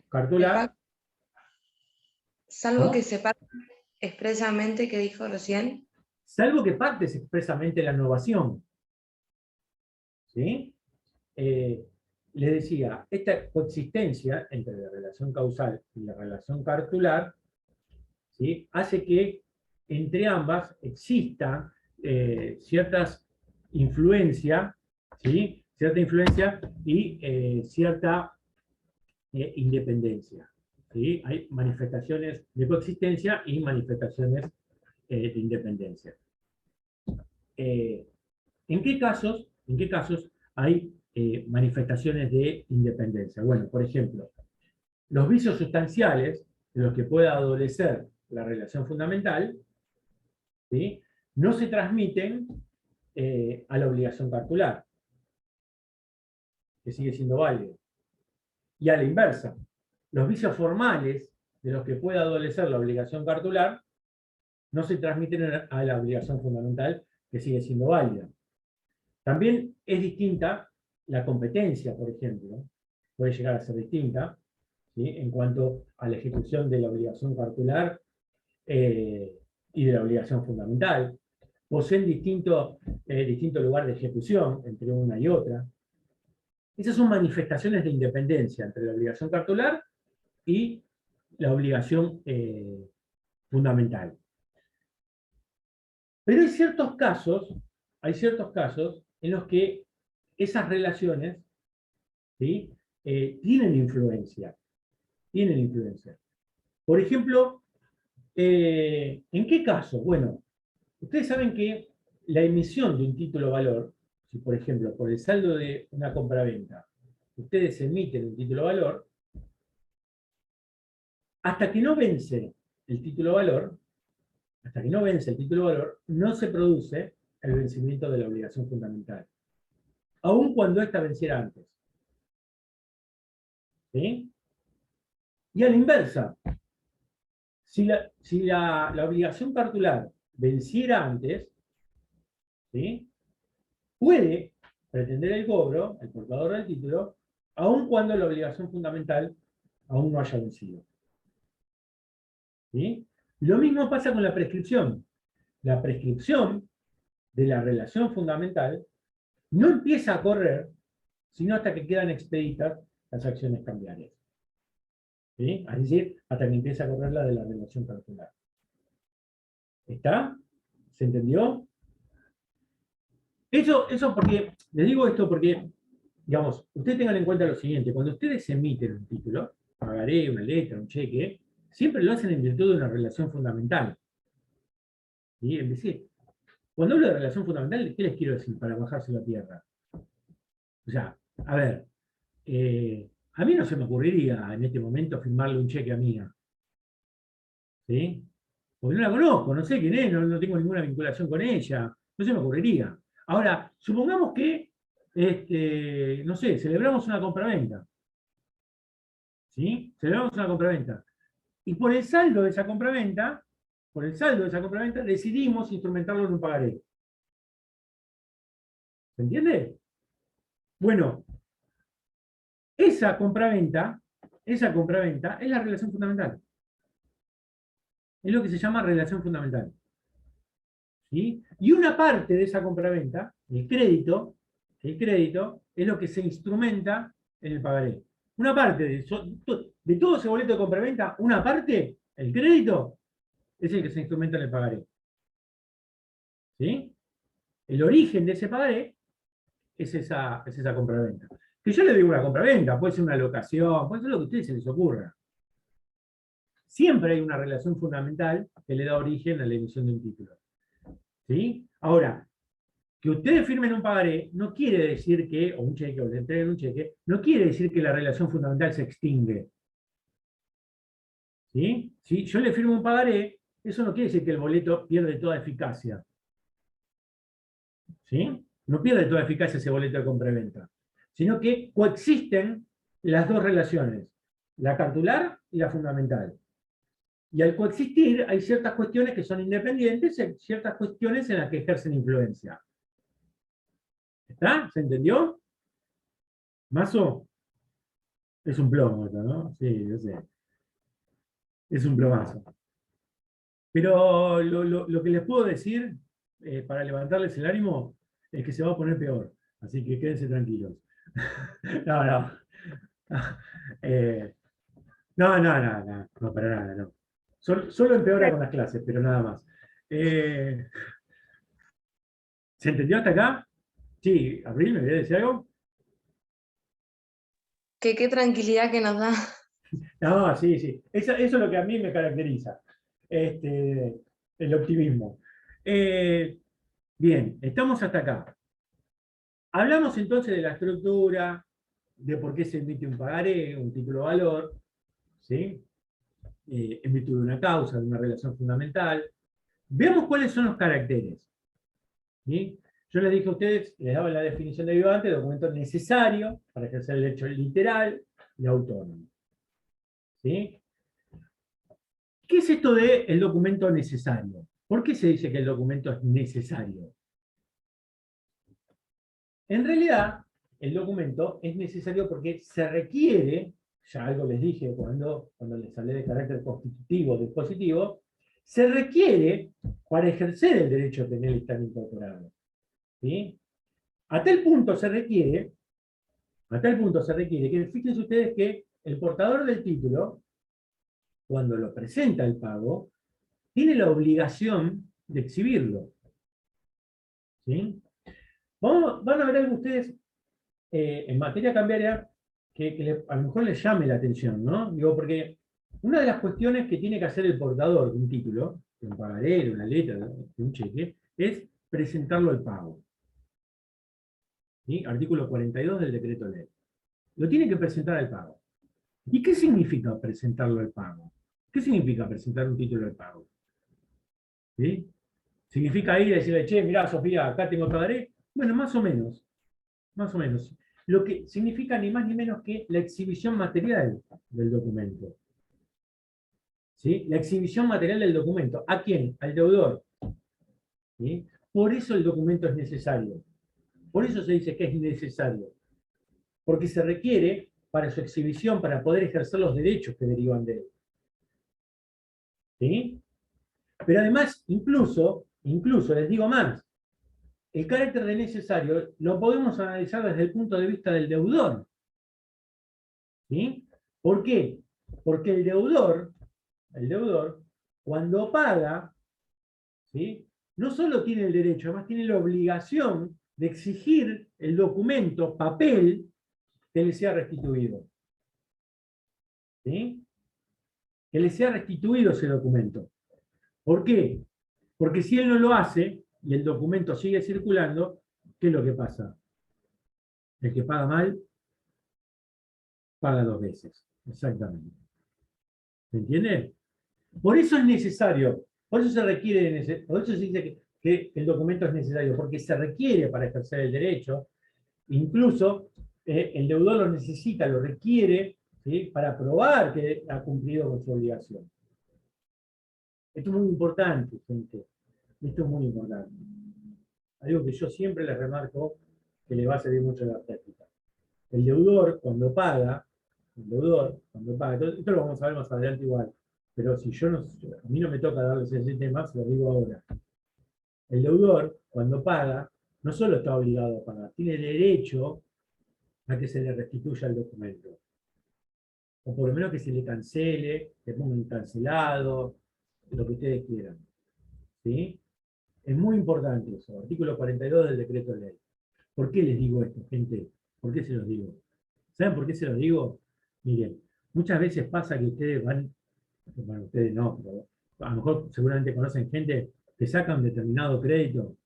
cartular... Salvo ¿no? que se pacte expresamente, que dijo recién. Salvo que pactes expresamente la innovación. ¿Sí? Les decía, esta coexistencia entre la relación causal y la relación cartular, ¿sí? Hace que entre ambas exista ciertas influencia, ¿sí? Cierta influencia y cierta independencia. ¿Sí? Hay manifestaciones de coexistencia y manifestaciones de independencia. ¿En qué casos hay manifestaciones de independencia. Bueno, por ejemplo, los vicios sustanciales de los que pueda adolecer la relación fundamental, ¿sí?, no se transmiten a la obligación cartular, que sigue siendo válido. Y a la inversa, los vicios formales de los que pueda adolecer la obligación cartular no se transmiten a la obligación fundamental, que sigue siendo válida. También es distinta la competencia, por ejemplo, puede llegar a ser distinta, ¿sí?, en cuanto a la ejecución de la obligación cartular y de la obligación fundamental. Poseen distinto lugar de ejecución entre una y otra. Esas son manifestaciones de independencia entre la obligación cartular y la obligación fundamental. Pero hay ciertos casos en los que esas relaciones, ¿sí?, tienen influencia. Por ejemplo, ¿en qué caso? Bueno, ustedes saben que la emisión de un título valor, si por ejemplo por el saldo de una compraventa ustedes emiten un título valor, hasta que no vence el título valor, no se produce el vencimiento de la obligación fundamental, aun cuando ésta venciera antes. ¿Sí? Y a la inversa, si la obligación cartular venciera antes, ¿sí?, puede pretender el cobro, el portador del título, aun cuando la obligación fundamental aún no haya vencido. ¿Sí? Lo mismo pasa con la prescripción. La prescripción de la relación fundamental no empieza a correr sino hasta que quedan expeditas las acciones cambiarias. ¿Sí? Es decir, hasta que empieza a correr la de la relación cartular. ¿Está? ¿Se entendió? Eso porque, les digo esto porque, digamos, ustedes tengan en cuenta lo siguiente: cuando ustedes emiten un título, pagaré, una letra, un cheque, siempre lo hacen en virtud de una relación fundamental. ¿Sí? Es decir, cuando hablo de relación fundamental, ¿qué les quiero decir para bajárselo a tierra? O sea, a ver, a mí no se me ocurriría en este momento firmarle un cheque a Mía. ¿Sí? Porque no la conozco, no sé quién es, no tengo ninguna vinculación con ella, no se me ocurriría. Ahora, supongamos que, no sé, celebramos una compraventa. ¿Sí? Celebramos una compraventa. Y por el saldo de esa compraventa, decidimos instrumentarlo en un pagaré. ¿Se entiende? Bueno, esa compraventa es la relación fundamental. Es lo que se llama relación fundamental. ¿Sí? Y una parte de esa compraventa, el crédito, es lo que se instrumenta en el pagaré. Una parte de todo ese boleto de compraventa, una parte, el crédito, es el que se instrumenta en el pagaré. ¿Sí? El origen de ese pagaré es esa compraventa. Que yo le digo una compraventa, puede ser una locación, puede ser lo que a ustedes se les ocurra. Siempre hay una relación fundamental que le da origen a la emisión de un título. ¿Sí? Ahora, que ustedes firmen un pagaré no quiere decir que, o un cheque, o le entreguen un cheque, no quiere decir que la relación fundamental se extingue. ¿Sí? Si yo le firmo un pagaré, eso no quiere decir que el boleto pierde toda eficacia. ¿Sí? No pierde toda eficacia ese boleto de compraventa, sino que coexisten las dos relaciones, la cartular y la fundamental. Y al coexistir hay ciertas cuestiones que son independientes y ciertas cuestiones en las que ejercen influencia. ¿Está? ¿Se entendió? ¿Mazo? Es un plomo esto, ¿no? Sí, yo sé. Es un plomazo. Pero lo que les puedo decir, para levantarles el ánimo, es que se va a poner peor. Así que quédense tranquilos. No, para nada, no. Solo empeora con las clases, pero nada más. ¿Se entendió hasta acá? Sí, Abril, ¿me quería decir algo? Qué tranquilidad que nos da. No, sí. Eso es lo que a mí me caracteriza. El optimismo. Bien, estamos hasta acá. Hablamos entonces de la estructura, de por qué se emite un pagaré, un título de valor, ¿sí? En virtud de una causa, de una relación fundamental. Veamos cuáles son los caracteres. ¿Sí? Yo les dije a ustedes, les daba la definición de ayudante, documento necesario para ejercer el derecho literal y autónomo. ¿Sí? ¿Qué es esto del documento necesario? ¿Por qué se dice que el documento es necesario? En realidad, el documento es necesario porque se requiere, ya algo les dije cuando les hablé de carácter constitutivo, dispositivo, se requiere para ejercer el derecho penal y estar incorporado. ¿Sí? A tal punto se requiere que, fíjense ustedes que el portador del título, cuando lo presenta el pago, tiene la obligación de exhibirlo. ¿Sí? Van a ver algo ustedes en materia cambiaria que a lo mejor les llame la atención, ¿no? Digo, porque una de las cuestiones que tiene que hacer el portador de un título, de un pagaré, de una letra, de un cheque, es presentarlo al pago. ¿Sí? Artículo 42 del decreto ley. Lo tiene que presentar al pago. ¿Y qué significa presentarlo al pago? ¿Qué significa presentar un título al pago? ¿Sí? ¿Significa ir y decirle, che, mirá, Sofía, acá tengo pagaré? Bueno, más o menos. Más o menos. Lo que significa ni más ni menos que la exhibición material del documento. ¿Sí? La exhibición material del documento. ¿A quién? Al deudor. ¿Sí? Por eso el documento es necesario. Por eso se dice que es necesario. Porque se requiere para su exhibición, para poder ejercer los derechos que derivan de él. ¿Sí? Pero además, incluso, les digo más, el carácter de necesario lo podemos analizar desde el punto de vista del deudor. ¿Sí? ¿Por qué? Porque el deudor, cuando paga, ¿sí? No solo tiene el derecho, además tiene la obligación de exigir el documento, papel, que le sea restituido. ¿Sí? Que le sea restituido ese documento. ¿Por qué? Porque si él no lo hace, y el documento sigue circulando, ¿qué es lo que pasa? El que paga mal, paga 2 veces. Exactamente. ¿Se entiende? Por eso es necesario, por eso se requiere, por eso se dice que el documento es necesario, porque se requiere para ejercer el derecho, incluso el deudor lo necesita, lo requiere, ¿sí? Para probar que ha cumplido con su obligación. Esto es muy importante, gente. Esto es muy importante. Algo que yo siempre les remarco que le va a servir mucho a la práctica. El deudor, cuando paga, esto lo vamos a ver más adelante igual, pero si a mí no me toca darles ese tema, se lo digo ahora. El deudor, cuando paga, no solo está obligado a pagar, tiene derecho a que se le restituya el documento. O por lo menos que se le cancele, que pongan cancelado, lo que ustedes quieran. ¿Sí? Es muy importante eso, artículo 42 del decreto de ley. ¿Por qué les digo esto, gente? ¿Por qué se los digo? ¿Saben por qué se los digo? Miren, muchas veces pasa que ustedes van, bueno, ustedes no, pero a lo mejor seguramente conocen gente que saca un determinado crédito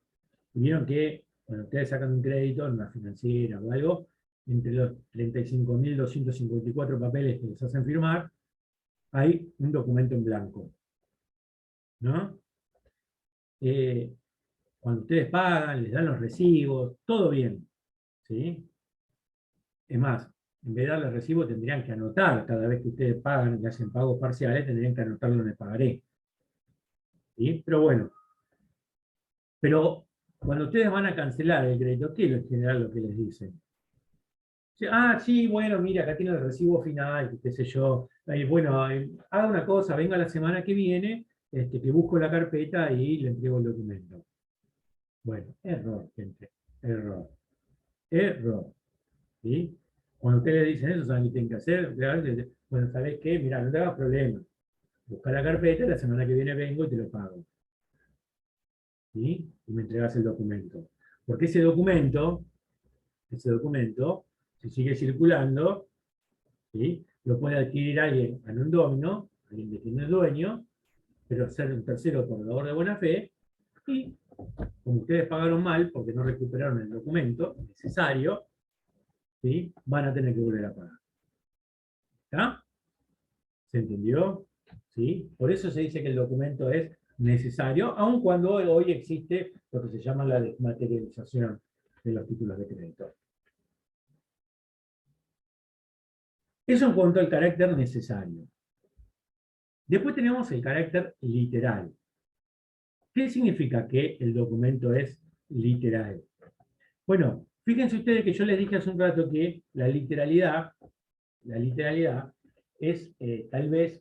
y vieron que, bueno, ustedes sacan un crédito en una financiera o algo, entre los 35.254 papeles que les hacen firmar, hay un documento en blanco. ¿No? Cuando ustedes pagan, les dan los recibos, todo bien. ¿Sí? Es más, en vez de darles recibo, tendrían que anotar, cada vez que ustedes pagan y hacen pagos parciales, tendrían que anotarlo en el pagaré. ¿Sí? Pero bueno. Pero cuando ustedes van a cancelar el crédito, ¿qué es en general lo que les dicen? Sí, bueno, mira, acá tiene el recibo final, qué sé yo. Bueno, haga una cosa, venga la semana que viene, que busco la carpeta y le entrego el documento. Bueno, error, gente. Error. ¿Sí? Cuando ustedes le dicen eso, ¿saben qué tienen que hacer? Bueno, ¿sabés qué? Mira, no te hagas problema. Busca la carpeta, la semana que viene vengo y te lo pago. ¿Sí? Y me entregas el documento. Porque ese documento, si sigue circulando, ¿sí? Lo puede adquirir alguien en un domino, alguien que tiene el dueño, pero ser un tercero portador de buena fe, y como ustedes pagaron mal porque no recuperaron el documento necesario, ¿sí? Van a tener que volver a pagar. ¿Está? ¿Se entendió? ¿Sí? Por eso se dice que el documento es necesario, aun cuando hoy existe lo que se llama la desmaterialización de los títulos de crédito. Eso en cuanto al carácter necesario. Después tenemos el carácter literal. ¿Qué significa que el documento es literal? Bueno, fíjense ustedes que yo les dije hace un rato que la literalidad es tal vez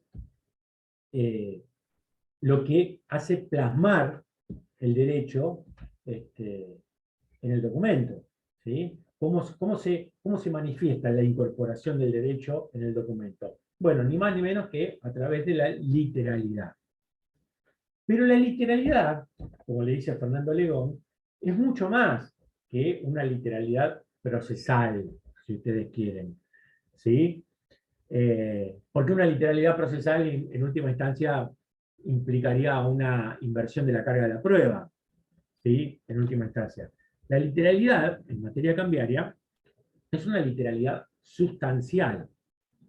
lo que hace plasmar el derecho en el documento, ¿sí? ¿Cómo se manifiesta la incorporación del derecho en el documento? Bueno, ni más ni menos que a través de la literalidad. Pero la literalidad, como le dice a Fernando Legón, es mucho más que una literalidad procesal, si ustedes quieren, ¿sí? Porque una literalidad procesal en última instancia implicaría una inversión de la carga de la prueba, ¿sí? En última instancia. La literalidad, en materia cambiaria, es una literalidad sustancial.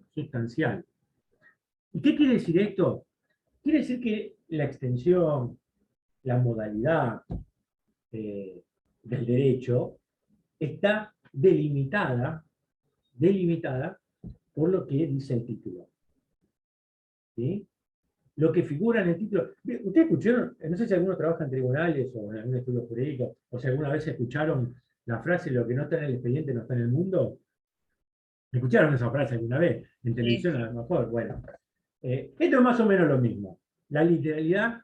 Sustancial. ¿Y qué quiere decir esto? Quiere decir que la extensión, la modalidad del derecho está delimitada por lo que dice el título. ¿Sí? Lo que figura en el título. ¿Ustedes escucharon? No sé si alguno trabaja en tribunales o en algún estudio jurídico, o si alguna vez escucharon la frase lo que no está en el expediente no está en el mundo. ¿Escucharon esa frase alguna vez? En televisión a lo mejor. Bueno, esto es más o menos lo mismo. La literalidad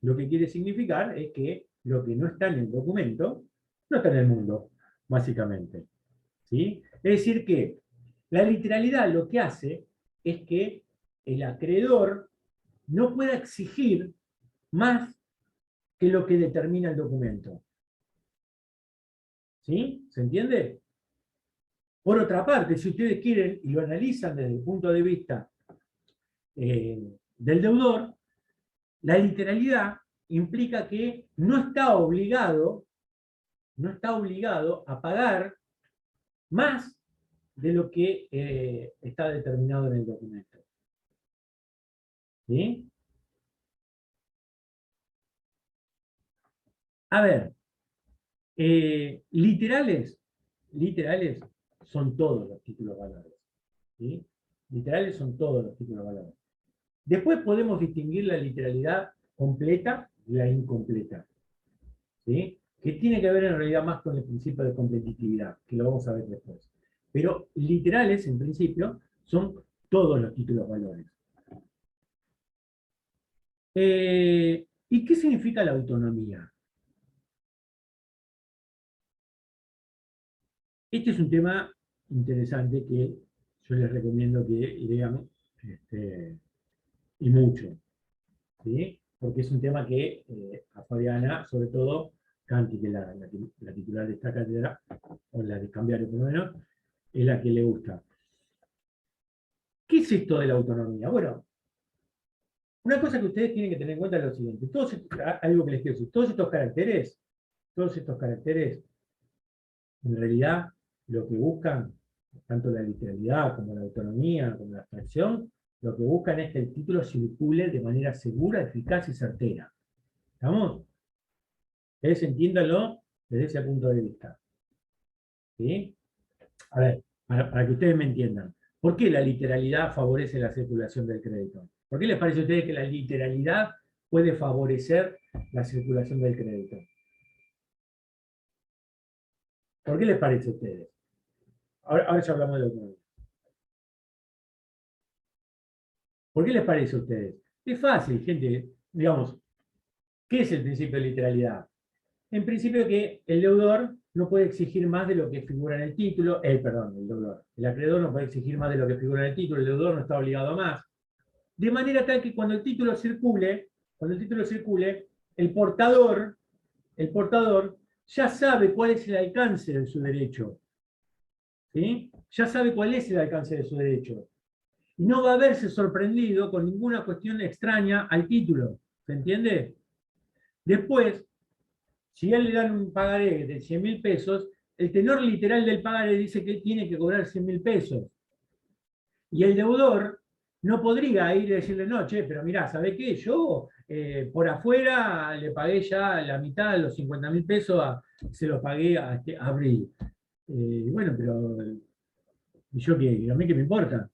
lo que quiere significar es que lo que no está en el documento no está en el mundo, básicamente. ¿Sí? Es decir que la literalidad lo que hace es que el acreedor no pueda exigir más que lo que determina el documento. ¿Sí? ¿Se entiende? Por otra parte, si ustedes quieren y lo analizan desde el punto de vista del deudor, la literalidad implica que no está obligado a pagar más de lo que está determinado en el documento. ¿Sí? A ver, literales son todos los títulos valores. ¿Sí? Literales son todos los títulos valores. Después podemos distinguir la literalidad completa y la incompleta. ¿Sí? Que tiene que ver en realidad más con el principio de competitividad, que lo vamos a ver después. Pero literales, en principio, son todos los títulos valores. ¿Y qué significa la autonomía? Este es un tema interesante que yo les recomiendo que lean y mucho, ¿sí? Porque es un tema que a Fabiana, sobre todo, Canti, que es la titular de esta cátedra, o la de Cambiario por lo menos, es la que le gusta. ¿Qué es esto de la autonomía? Bueno, una cosa que ustedes tienen que tener en cuenta es lo siguiente. Algo que les quiero decir. Todos estos caracteres, en realidad, lo que buscan, tanto la literalidad como la autonomía, como la abstracción, lo que buscan es que el título circule de manera segura, eficaz y certera. ¿Estamos? Ustedes entiéndanlo desde ese punto de vista. ¿Sí? A ver, para que ustedes me entiendan. ¿Por qué la literalidad favorece la circulación del crédito? ¿Por qué les parece a ustedes que la literalidad puede favorecer la circulación del crédito? ¿Por qué les parece a ustedes? Ahora ya hablamos de la autonomía. ¿Por qué les parece a ustedes? Es fácil, gente. Digamos, ¿qué es el principio de literalidad? En principio que el deudor no puede exigir más de lo que figura en el título, el deudor. El acreedor no puede exigir más de lo que figura en el título, el deudor no está obligado a más. De manera tal que cuando el título circule, el portador ya sabe cuál es el alcance de su derecho. ¿Sí? Ya sabe cuál es el alcance de su derecho. Y no va a verse sorprendido con ninguna cuestión extraña al título. ¿Se entiende? Después, Si a él le dan un pagaré de 100.000 pesos, el tenor literal del pagaré dice que él tiene que cobrar 100.000 pesos. Y el deudor no podría ir y decirle, no, che, pero mirá, ¿sabe qué? Yo por afuera le pagué ya la mitad de los 50.000 pesos, se los pagué a Abril. Bueno, pero ¿y yo qué? ¿A mí qué me importa?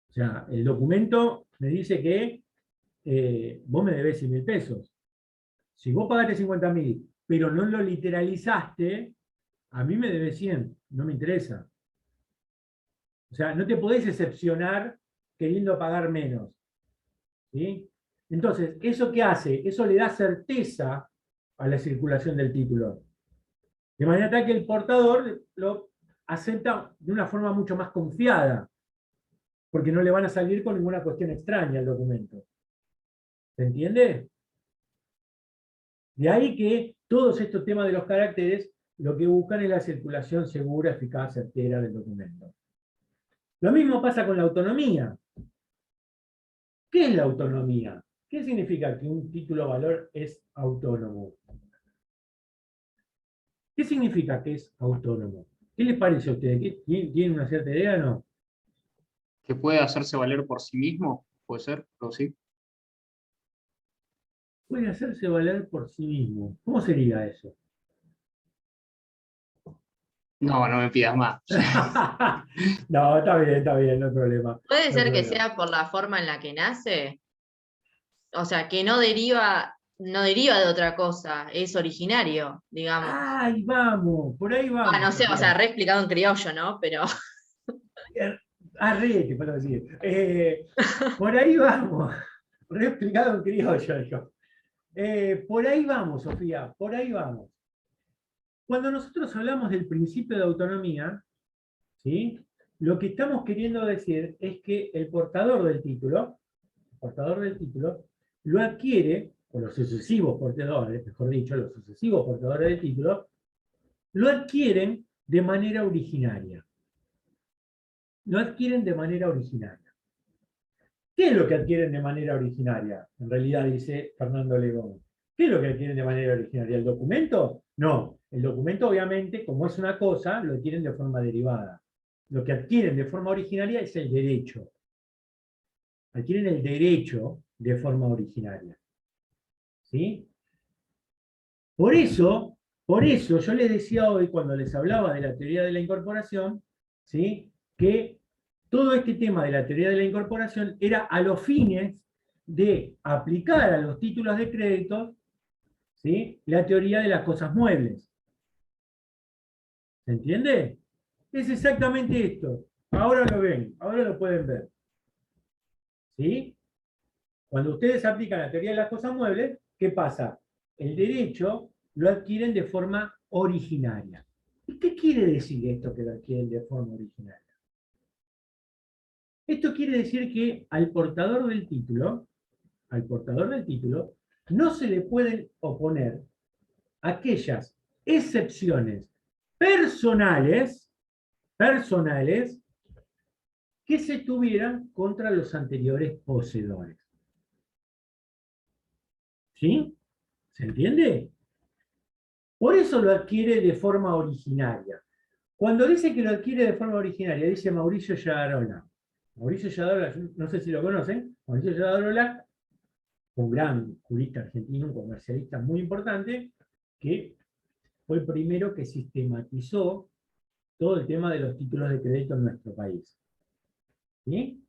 O sea, el documento me dice que vos me debés 100.000 pesos. Si vos pagaste 50.000, pero no lo literalizaste, a mí me debes 100, no me interesa. O sea, no te podés excepcionar queriendo pagar menos. ¿Sí? Entonces, ¿eso qué hace? Eso le da certeza a la circulación del título. De manera tal que el portador lo acepta de una forma mucho más confiada, porque no le van a salir con ninguna cuestión extraña al documento. ¿Se entiende? De ahí que todos estos temas de los caracteres lo que buscan es la circulación segura, eficaz, certera del documento. Lo mismo pasa con la autonomía. ¿Qué es la autonomía? ¿Qué significa que un título valor es autónomo? ¿Qué significa que es autónomo? ¿Qué les parece a ustedes? ¿Tienen una cierta idea o no? ¿Que puede hacerse valer por sí mismo? ¿Puede ser? ¿O sí? Puede hacerse valer por sí mismo. ¿Cómo sería eso? No, no me pidas más. No, está bien, no hay problema. ¿Puede No ser hay que problema. sea por la forma en la que nace? O sea, que no deriva de otra cosa, es originario, digamos. ¡Ay, vamos! Por ahí vamos. No sé, o sea, re explicado en criollo, ¿no? Pero Te puedo decir. Por ahí vamos. Re explicado en criollo, dijo. Por ahí vamos, Sofía, por ahí vamos. Cuando nosotros hablamos del principio de autonomía, ¿sí? Lo que estamos queriendo decir es que el portador del título lo adquiere, o los sucesivos portadores, mejor dicho, los sucesivos portadores del título, lo adquieren de manera originaria. Lo adquieren de manera originaria. ¿Qué es lo que adquieren de manera originaria? En realidad dice Fernando Legón. ¿Qué es lo que adquieren de manera originaria? ¿El documento? No. El documento, obviamente, como es una cosa, lo adquieren de forma derivada. Lo que adquieren de forma originaria es el derecho. Adquieren el derecho de forma originaria. ¿Sí? Por eso yo les decía hoy, cuando les hablaba de la teoría de la incorporación, ¿sí? Que todo este tema de la teoría de la incorporación era a los fines de aplicar a los títulos de crédito, ¿sí? La teoría de las cosas muebles. ¿Se entiende? Es exactamente esto. Ahora lo ven, ahora lo pueden ver. ¿Sí? Cuando ustedes aplican la teoría de las cosas muebles, ¿qué pasa? El derecho lo adquieren de forma originaria. ¿Y qué quiere decir esto que lo adquieren de forma originaria? Esto quiere decir que al portador del título, no se le pueden oponer aquellas excepciones personales que se tuvieran contra los anteriores poseedores. ¿Sí? ¿Se entiende? Por eso lo adquiere de forma originaria. Cuando dice que lo adquiere de forma originaria, dice Mauricio Giadarola. Mauricio Giadarola, no sé si lo conocen, Mauricio Giadarola, un gran jurista argentino, un comercialista muy importante, que fue el primero que sistematizó todo el tema de los títulos de crédito en nuestro país. ¿Sí?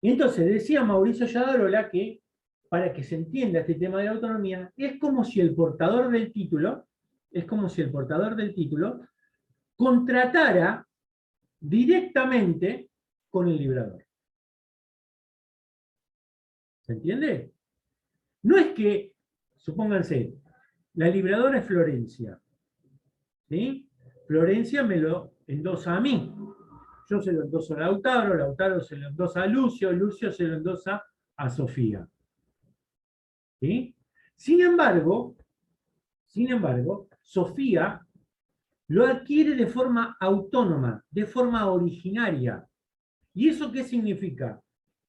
Y entonces decía Mauricio Giadarola que, para que se entienda este tema de la autonomía, es como si el portador del título contratara directamente con el librador. ¿Se entiende? No es que, supónganse, la libradora es Florencia. ¿Sí? Florencia me lo endosa a mí. Yo se lo endoso a Lautaro se lo endosa a Lucio se lo endosa a Sofía. ¿Sí? Sin embargo, Sofía lo adquiere de forma autónoma, de forma originaria. ¿Y eso qué significa?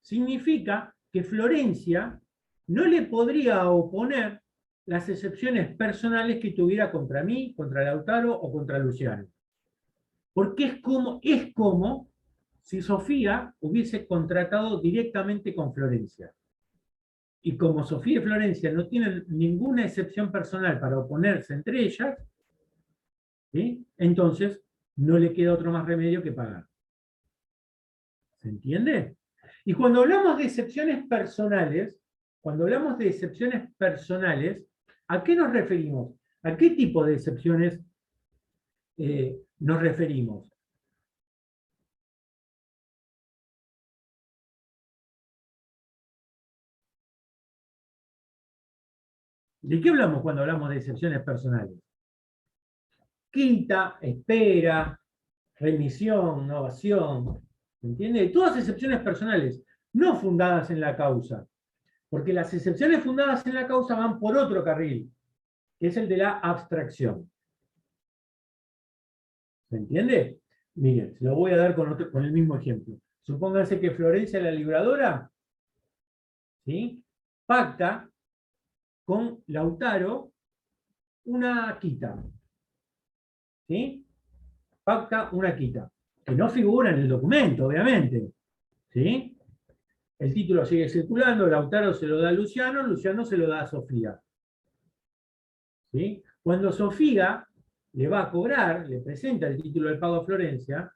Significa que Florencia no le podría oponer las excepciones personales que tuviera contra mí, contra Lautaro o contra Luciano. Porque es como si Sofía hubiese contratado directamente con Florencia. Y como Sofía y Florencia no tienen ninguna excepción personal para oponerse entre ellas, ¿sí? Entonces no le queda otro más remedio que pagar. ¿Se entiende? Y cuando hablamos de excepciones personales, ¿a qué nos referimos? ¿A qué tipo de excepciones nos referimos? ¿De qué hablamos cuando hablamos de excepciones personales? Quita, espera, remisión, novación, ¿entiende? Todas excepciones personales, no fundadas en la causa. Porque las excepciones fundadas en la causa van por otro carril, que es el de la abstracción. ¿Se entiende? Miren, se lo voy a dar con el mismo ejemplo. Supónganse que Florencia, la libradora, ¿sí?, pacta con Lautaro una quita. ¿Sí? Pacta una quita. Que no figura en el documento, obviamente. ¿Sí? El título sigue circulando, Lautaro se lo da a Luciano, Luciano se lo da a Sofía. ¿Sí? Cuando Sofía le va a cobrar, le presenta el título del pago a Florencia,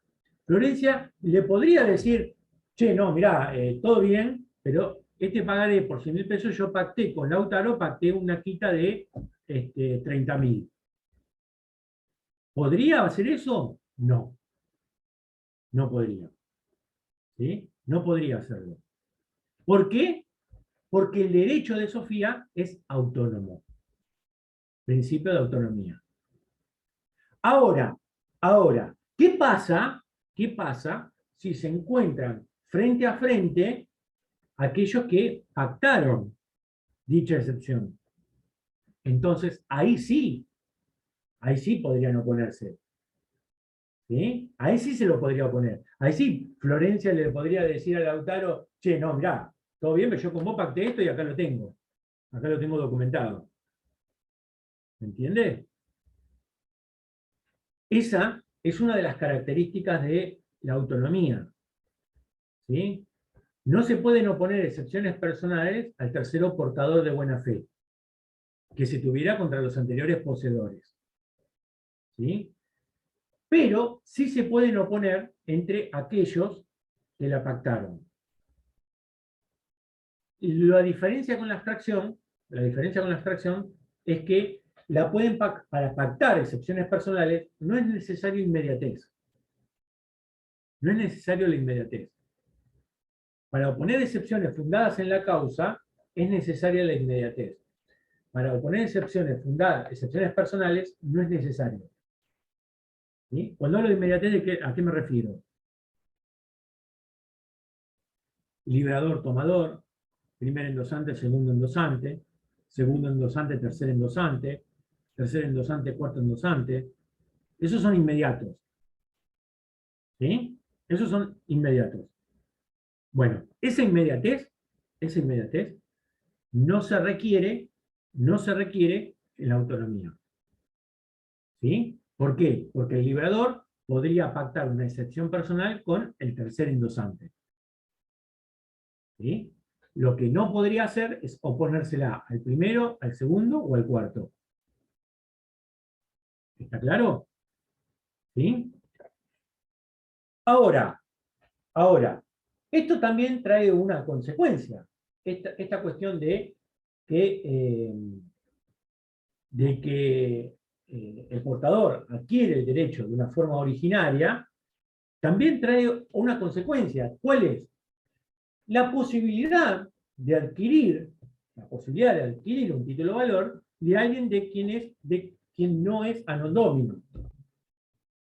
Florencia le podría decir, che, no, mirá, todo bien, pero este pagaré por 100.000 pesos, yo pacté con Lautaro, pacté una quita de 30.000. ¿Podría hacer eso? No. No podría. ¿Sí? No podría hacerlo. ¿Por qué? Porque el derecho de Sofía es autónomo. Principio de autonomía. Ahora, ¿qué pasa si se encuentran frente a frente aquellos que pactaron dicha excepción? Entonces, ahí sí podrían oponerse. ¿Sí? Ahí sí se lo podría oponer. Ahí sí, Florencia le podría decir a Lautaro, che, no, mirá, todo bien, pero yo con vos pacté esto y acá lo tengo. Acá lo tengo documentado. ¿Me entiende? Esa es una de las características de la autonomía. ¿Sí? No se pueden oponer excepciones personales al tercero portador de buena fe, que se tuviera contra los anteriores poseedores. ¿Sí? Pero sí se pueden oponer entre aquellos que la pactaron. Y la diferencia con la abstracción es que para pactar excepciones personales no es necesario inmediatez. No es necesario la inmediatez. Para oponer excepciones fundadas en la causa es necesaria la inmediatez. Para oponer excepciones personales no es necesario. ¿Sí? Cuando hablo de inmediatez, ¿a qué me refiero? Librador, tomador, primer endosante, segundo endosante, tercer endosante, cuarto endosante. Esos son inmediatos. ¿Sí? Esos son inmediatos. Bueno, esa inmediatez no se requiere en la autonomía. ¿Sí? ¿Por qué? Porque el librador podría pactar una excepción personal con el tercer endosante. ¿Sí? Lo que no podría hacer es oponérsela al primero, al segundo o al cuarto. ¿Está claro? ¿Sí? Ahora, esto también trae una consecuencia. Esta cuestión de que el portador adquiere el derecho de una forma originaria, también trae una consecuencia. ¿Cuál es? La posibilidad de adquirir un título de valor de alguien de quien no es anondómino.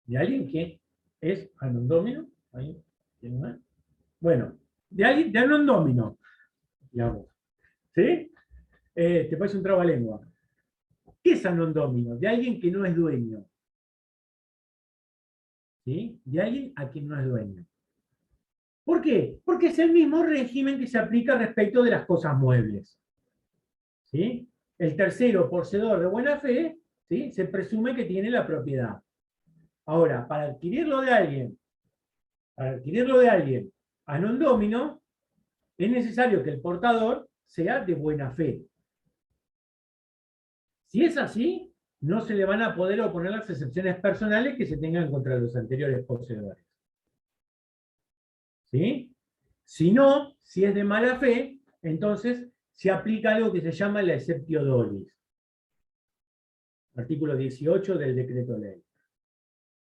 De alguien que es anondómino. Bueno, de alguien de anondómino, digamos. ¿Sí? Te parece un trabalengua. ¿Qué es anondómino? De alguien que no es dueño. ¿Sí? De alguien a quien no es dueño. ¿Por qué? Porque es el mismo régimen que se aplica respecto de las cosas muebles. ¿Sí? el tercero poseedor de buena fe, ¿sí? Se presume que tiene la propiedad. Ahora, para adquirirlo de alguien a non domino, es necesario que el portador sea de buena fe. Si es así, no se le van a poder oponer las excepciones personales que se tengan contra los anteriores poseedores. ¿Sí? Si no, si es de mala fe, entonces se aplica algo que se llama la exceptio dolis. Artículo 18 del decreto ley.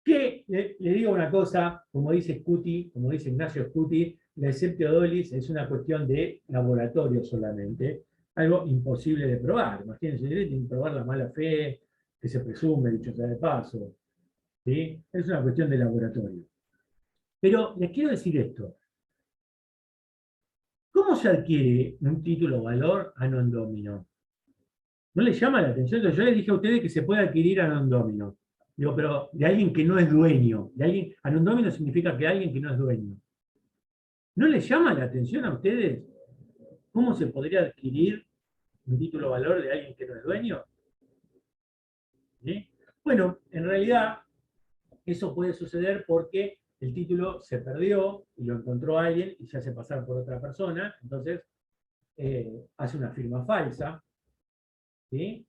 Que, le digo una cosa, como dice Ignacio Scuti, la exceptio dolis es una cuestión de laboratorio solamente, algo imposible de probar. Imagínense, tienen que probar la mala fe, que se presume, dicho sea de paso. ¿Sí? Es una cuestión de laboratorio. Pero les quiero decir esto. ¿Cómo se adquiere un título o valor a non domino? ¿No les llama la atención? Yo les dije a ustedes que se puede adquirir a non domino. Digo, pero de alguien que no es dueño. A non domino significa que alguien que no es dueño. ¿No les llama la atención a ustedes cómo se podría adquirir un título o valor de alguien que no es dueño? ¿Sí? Bueno, en realidad eso puede suceder porque el título se perdió y lo encontró alguien y se hace pasar por otra persona, entonces hace una firma falsa, ¿sí?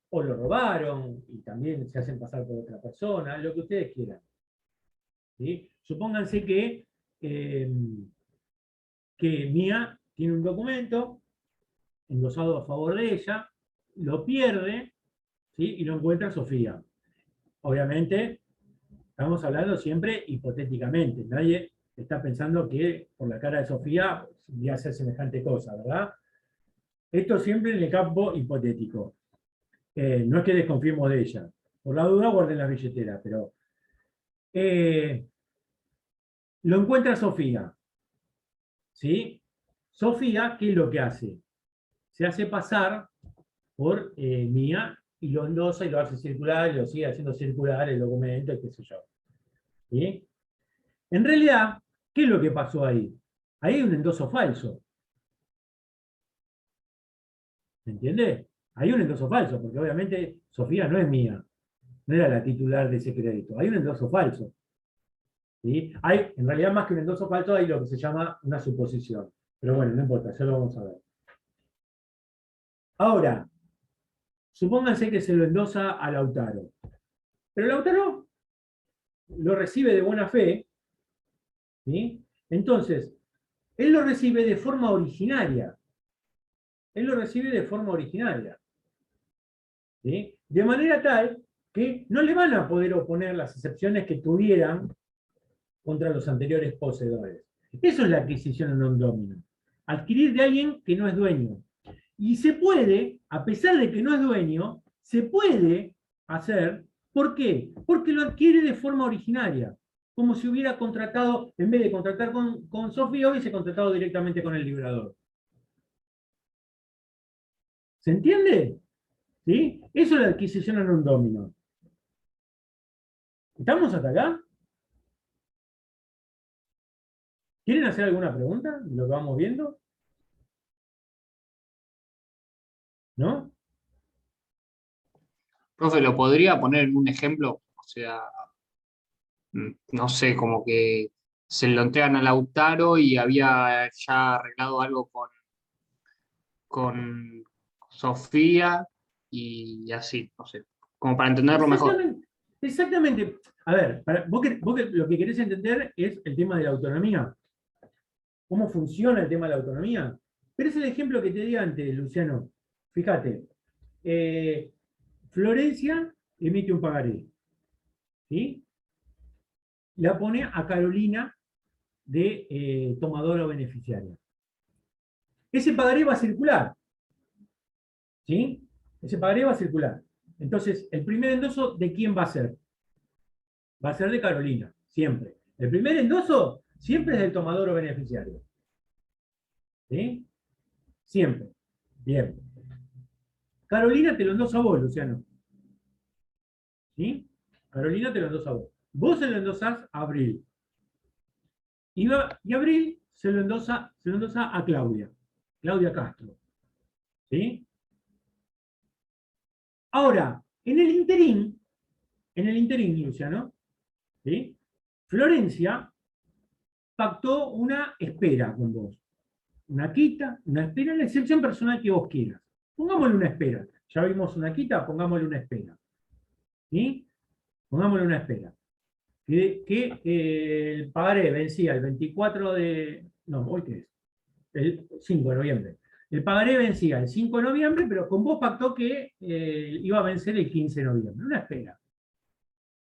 O lo robaron y también se hacen pasar por otra persona, lo que ustedes quieran. ¿Sí? Supónganse que Mía tiene un documento endosado a favor de ella, lo pierde, ¿sí? Y lo encuentra Sofía. Obviamente, estamos hablando siempre hipotéticamente. Nadie está pensando que por la cara de Sofía voy a hacer semejante cosa, ¿verdad? Esto siempre en el campo hipotético. No es que desconfiemos de ella. Por la duda guarden la billetera, pero lo encuentra Sofía. ¿Sí? Sofía, ¿qué es lo que hace? Se hace pasar por Mía y lo endosa y lo hace circular, y lo sigue haciendo circular el documento, y qué sé yo. ¿Sí? En realidad, ¿qué es lo que pasó ahí? Ahí hay un endoso falso. ¿Me entiende? Hay un endoso falso, porque obviamente Sofía no es Mía, no era la titular de ese crédito. Hay un endoso falso. ¿Sí? Hay, en realidad, más que un endoso falso, hay lo que se llama una suposición. Pero bueno, no importa, ya lo vamos a ver. Ahora, supónganse que se lo endosa a Lautaro. Pero Lautaro lo recibe de buena fe, ¿sí? Entonces, él lo recibe de forma originaria. Él lo recibe de forma originaria. ¿Sí? De manera tal que no le van a poder oponer las excepciones que tuvieran contra los anteriores poseedores. Eso es la adquisición en non domino. Adquirir de alguien que no es dueño. Y se puede, a pesar de que no es dueño, se puede hacer. ¿Por qué? Porque lo adquiere de forma originaria. Como si hubiera contratado, en vez de contratar con Sofía, hubiese contratado directamente con el librador. ¿Se entiende? ¿Sí? Eso es la adquisición en non domino. ¿Estamos hasta acá? ¿Quieren hacer alguna pregunta? ¿Lo que vamos viendo? ¿No? Profe, ¿lo podría poner en un ejemplo? O sea, no sé, como que se lo entregan a Lautaro y había ya arreglado algo con Sofía y así, no sé, como para entenderlo mejor. Exactamente. A ver, vos lo que querés entender es el tema de la autonomía. ¿Cómo funciona el tema de la autonomía? Pero es el ejemplo que te di antes, Luciano. Fíjate. Florencia emite un pagaré. ¿Sí? La pone a Carolina de tomadora o beneficiaria. Ese pagaré va a circular. ¿Sí? Ese pagaré va a circular. Entonces, el primer endoso, ¿de quién va a ser? Va a ser de Carolina, siempre. El primer endoso siempre es del tomador o beneficiario. ¿Sí? Siempre. Bien. Carolina te lo endosa a vos, Luciano. ¿Sí? Carolina te lo endosa a vos. Vos se lo endosás a Abril. Y Abril se lo endosa a Claudia. Claudia Castro. ¿Sí? Ahora, en el interín, Luciano, ¿sí? Florencia pactó una espera con vos. Una quita, una espera, la excepción personal que vos quieras. Pongámosle una espera. Ya vimos una quita, pongámosle una espera. ¿Sí? Pongámosle una espera. Que el pagaré vencía el 24 de... No, ¿hoy qué es? El 5 de noviembre. El pagaré vencía el 5 de noviembre, pero con vos pactó que iba a vencer el 15 de noviembre. Una espera.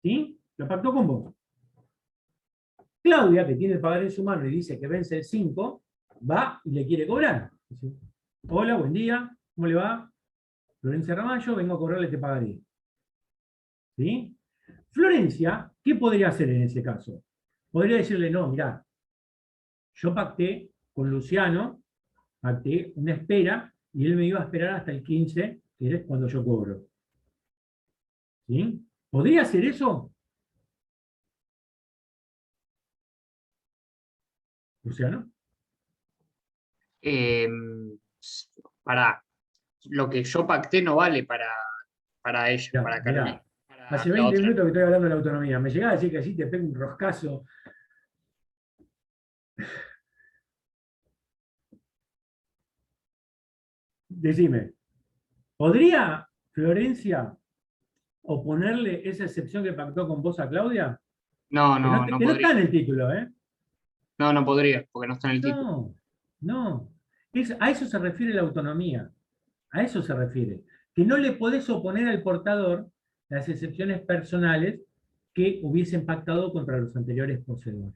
¿Sí? Lo pactó con vos. Claudia, que tiene el pagaré en su mano y dice que vence el 5, va y le quiere cobrar. Dice, hola, buen día, ¿cómo le va? Florencia Ramallo, vengo a cobrarle este pagaré. ¿Sí? Florencia, ¿qué podría hacer en ese caso? Podría decirle, no, mirá, yo pacté con Luciano, pacté una espera, y él me iba a esperar hasta el 15, que es cuando yo cobro. ¿Sí? ¿Podría hacer eso? Luciano. Para lo que yo pacté no vale para ella, Mirá, para mirá, Carolina. Para hace la 20 otra. minutos que estoy hablando de la autonomía. Me llegaba a decir que así te pego un roscazo. Decime, ¿podría Florencia oponerle esa excepción que pactó con vos a Claudia? No, Que no, no, no que no está podría. en el título, ¿eh? No, no podría, porque no está en el título. No, no. A eso se refiere la autonomía. A eso se refiere. Que no le podés oponer al portador las excepciones personales que hubiesen pactado contra los anteriores poseedores.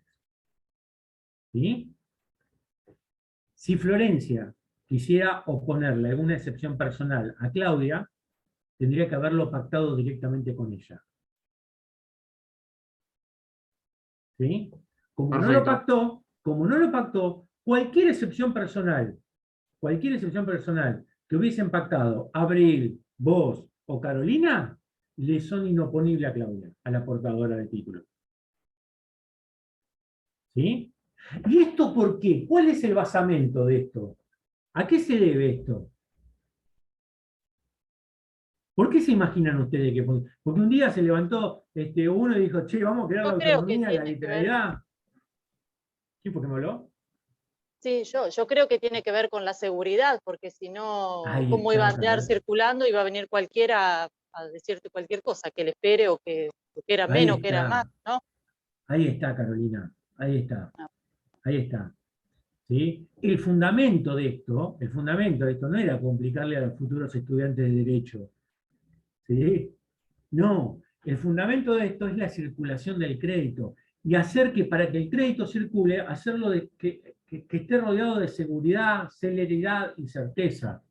¿Sí? Si Florencia quisiera oponerle alguna excepción personal a Claudia, tendría que haberlo pactado directamente con ella. ¿Sí? Como no lo pactó, cualquier excepción personal que hubiesen pactado Abril, vos o Carolina, le son inoponibles a Claudia, a la portadora del título. ¿Sí? ¿Y esto por qué? ¿Cuál es el basamento de esto? ¿A qué se debe esto? ¿Por qué se imaginan ustedes que... Porque un día se levantó uno y dijo, che, vamos a crear la Yo creo que autonomía, la tiene que ver, literalidad. ¿Sí? ¿Por qué me habló? sí, yo creo que tiene que ver con la seguridad, porque si no, Ahí ¿cómo iba a está, andar circulando? Iba a venir cualquiera a decirte cualquier cosa, que le espere o que era ahí menos, que era más, está, ¿no? ahí está, Carolina, ahí está, ahí está. ¿Sí? El fundamento de esto no era complicarle a los futuros estudiantes de Derecho. ¿Sí? No, el fundamento de esto es la circulación del crédito y hacer que para que el crédito circule, hacerlo que esté rodeado de seguridad, celeridad y certeza.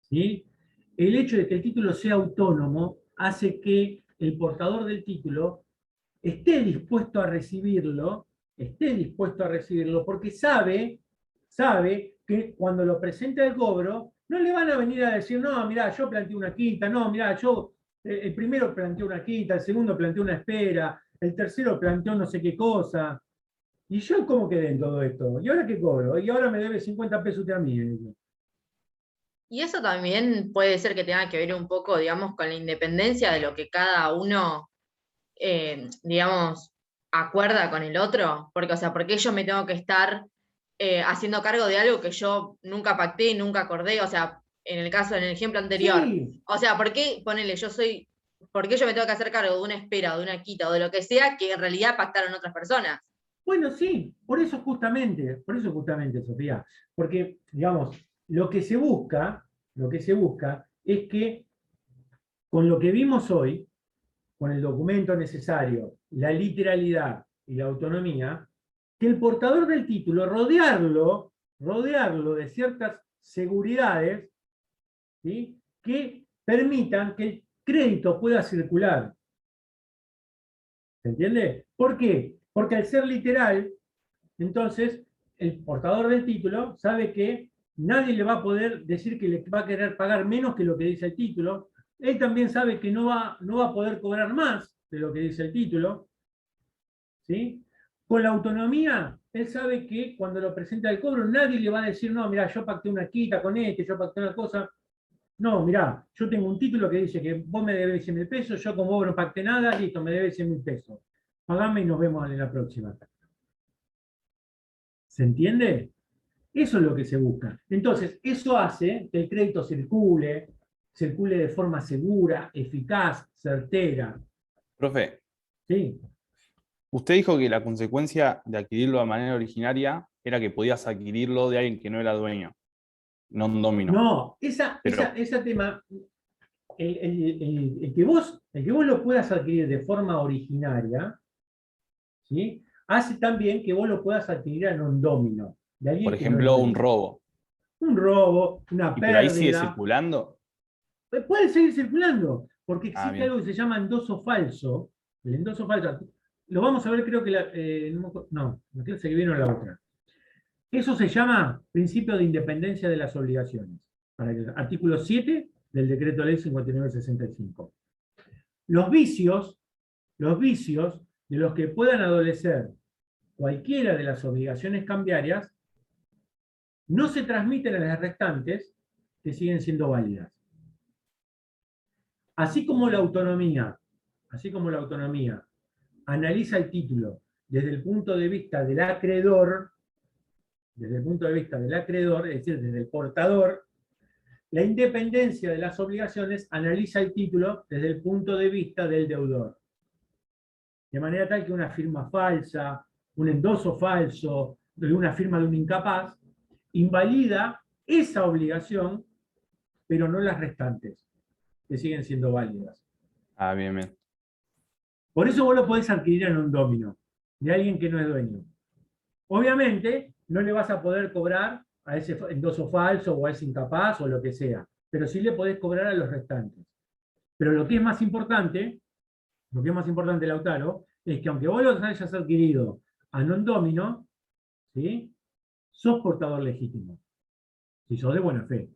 ¿Sí? El hecho de que el título sea autónomo hace que el portador del título esté dispuesto a recibirlo, porque sabe que cuando lo presenta el cobro, no le van a venir a decir, no, mirá, yo planteé una quinta, no, mirá, yo el primero planteó una quinta, el segundo planteó una espera, el tercero planteó no sé qué cosa. ¿Y yo cómo quedé en todo esto? ¿Y ahora qué cobro? Y ahora me debe 50 pesos usted a mí. Y eso también puede ser que tenga que ver un poco, digamos, con la independencia de lo que cada uno, digamos, acuerda con el otro. Porque, o sea, ¿por qué yo me tengo que estar haciendo cargo de algo que yo nunca pacté, nunca acordé? O sea, en el ejemplo anterior. Sí, O sea, ¿por qué, ponele, por qué yo me tengo que hacer cargo de una espera o de una quita o de lo que sea que en realidad pactaron otras personas? bueno, sí, por eso justamente, Sofía, porque, digamos, lo que se busca es que con lo que vimos hoy, con el documento necesario, la literalidad y la autonomía, que el portador del título, rodearlo de ciertas seguridades, ¿sí? Que permitan que el crédito pueda circular. ¿Se entiende? ¿Por qué? Porque al ser literal, entonces el portador del título sabe que nadie le va a poder decir que le va a querer pagar menos que lo que dice el título. Él también sabe que no va a poder cobrar más de lo que dice el título. ¿Sí? Con la autonomía, él sabe que cuando lo presenta el cobro, nadie le va a decir, no, mira, yo pacté una quita con yo pacté una cosa. No, mirá, yo tengo un título que dice que vos me debes 100.000 pesos, yo con vos no pacté nada, listo, me debes 100.000 pesos. Pagame y nos vemos en la próxima. ¿Se entiende? Eso es lo que se busca. Entonces, eso hace que el crédito circule de forma segura, eficaz, certera. Profe, ¿Sí? usted dijo que la consecuencia de adquirirlo de manera originaria era que podías adquirirlo de alguien que no era dueño, no un dominio. No, Pero- ese tema, el que vos lo puedas adquirir de forma originaria, ¿sí? Hace también que vos lo puedas adquirir en un domino. De alguien Por que no es ejemplo, un dueño. robo. Un robo, una ¿Y pero ahí sigue pérdida. circulando? Puede seguir circulando, porque Ah, existe bien. algo que se llama endoso falso. El endoso falso, lo vamos a ver, creo que la clase que viene o la otra. Eso se llama principio de independencia de las obligaciones. Artículo 7 del decreto ley 5965. Los vicios de los que puedan adolecer cualquiera de las obligaciones cambiarias no se transmiten a las restantes, que siguen siendo válidas. Así como la autonomía analiza el título desde el punto de vista del acreedor, es decir, desde el portador, la independencia de las obligaciones analiza el título desde el punto de vista del deudor. De manera tal que una firma falsa, un endoso falso, una firma de un incapaz, invalida esa obligación, pero no las restantes, que siguen siendo válidas. Ah, bien, bien. Por eso vos lo podés adquirir en un domino, de alguien que no es dueño. Obviamente, no le vas a poder cobrar a ese endoso falso o a ese incapaz o lo que sea, pero sí le podés cobrar a los restantes. Pero lo que es más importante, Lautaro, es que aunque vos los hayas adquirido a non domino, ¿sí? Sos portador legítimo, si sos de buena fe.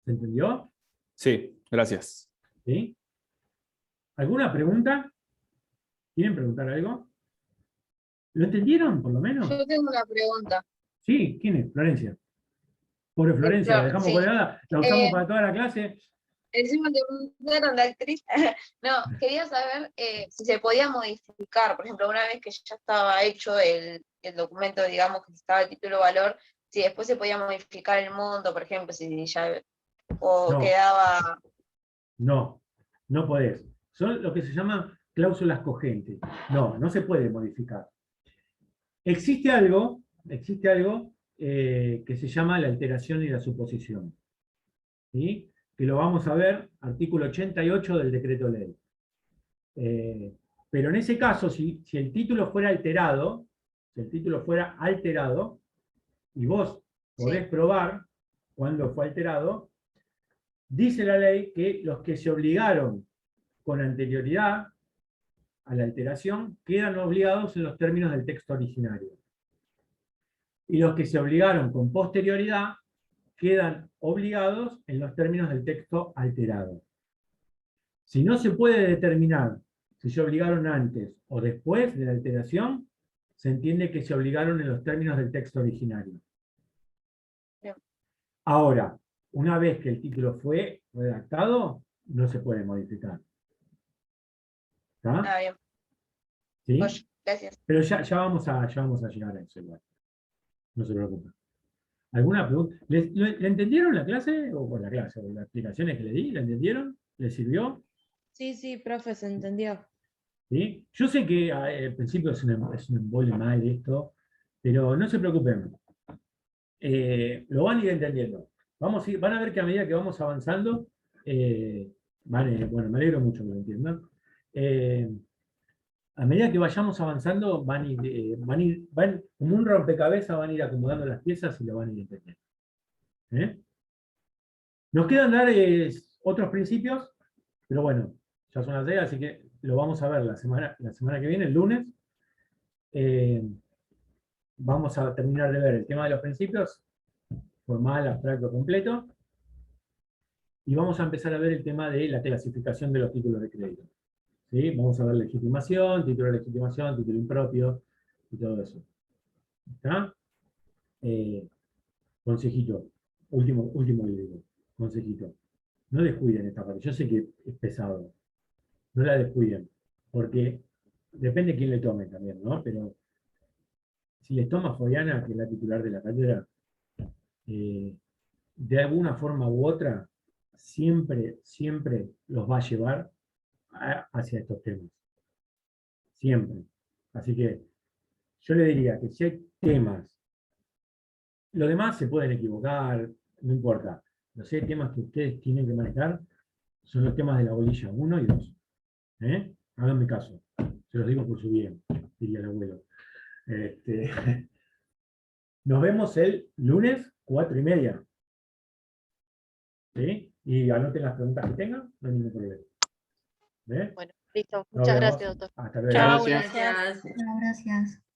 ¿Se entendió? Sí, gracias. ¿Sí? ¿Alguna pregunta? ¿Quieren preguntar algo? ¿Lo entendieron, por lo menos? Yo tengo una pregunta. Sí, ¿quién es? Florencia. Pobre Florencia, la dejamos Sí. colgada, la usamos para toda la clase. Encima te preguntaron la actriz. No, quería saber si se podía modificar, por ejemplo, una vez que ya estaba hecho el documento, digamos, que estaba el título valor, si después se podía modificar el monto, por ejemplo, si ya o No. quedaba. No, no podés. Son lo que se llaman cláusulas cogentes. No, no se puede modificar. Existe algo que se llama la alteración y la suposición. ¿Sí? Que lo vamos a ver, artículo 88 del decreto ley. Pero en ese caso, si el título fuera alterado, y vos podés probar cuándo fue alterado, dice la ley que los que se obligaron con anterioridad a la alteración quedan obligados en los términos del texto originario. Y los que se obligaron con posterioridad quedan obligados en los términos del texto alterado. Si no se puede determinar si se obligaron antes o después de la alteración, se entiende que se obligaron en los términos del texto originario. Bien. Ahora, una vez que el título fue redactado, no se puede modificar. ¿Está? Ah, bien. ¿Sí? Oye, gracias. Pero ya vamos a llegar a eso igual. No se preocupen. ¿Alguna pregunta? ¿Le entendieron la clase? O por la clase, o las explicaciones que le di, ¿la entendieron? ¿Les sirvió? Sí, profe, se entendió. ¿Sí? Yo sé que al principio es un embole mal esto, pero no se preocupen. Lo van a ir entendiendo. Van a ver que a medida que vamos avanzando, bueno, me alegro mucho que lo entiendan. A medida que vayamos avanzando, van como un rompecabezas, van a ir acomodando las piezas y lo van a ir entendiendo. Nos quedan dar otros principios, pero bueno, ya son las 6, así que lo vamos a ver la semana que viene, el lunes. Vamos a terminar de ver el tema de los principios, formal, abstracto, completo. Y vamos a empezar a ver el tema de la clasificación de los títulos de crédito. ¿Sí? Vamos a ver legitimación, título de legitimación, título impropio y todo eso. ¿Está? Consejito, último libro. consejito. No descuiden esta parte. Yo sé que es pesado. No la descuiden. Porque depende de quién le tome también, ¿no? Pero si les toma Fabiana, que es la titular de la cátedra, de alguna forma u otra, siempre los va a llevar hacia estos temas. Siempre. Así que yo le diría que si hay temas, los demás se pueden equivocar, no importa. Los 6 temas que ustedes tienen que manejar son los temas de la bolilla 1 y 2. Háganme caso. Se los digo por su bien, diría el abuelo. Nos vemos el lunes 4:30. ¿Sí? Y anoten las preguntas que tengan, no hay ningún problema. Bueno, listo. Nos Muchas vemos. gracias, doctor. Hasta luego. Chao, Gracias. gracias. Gracias.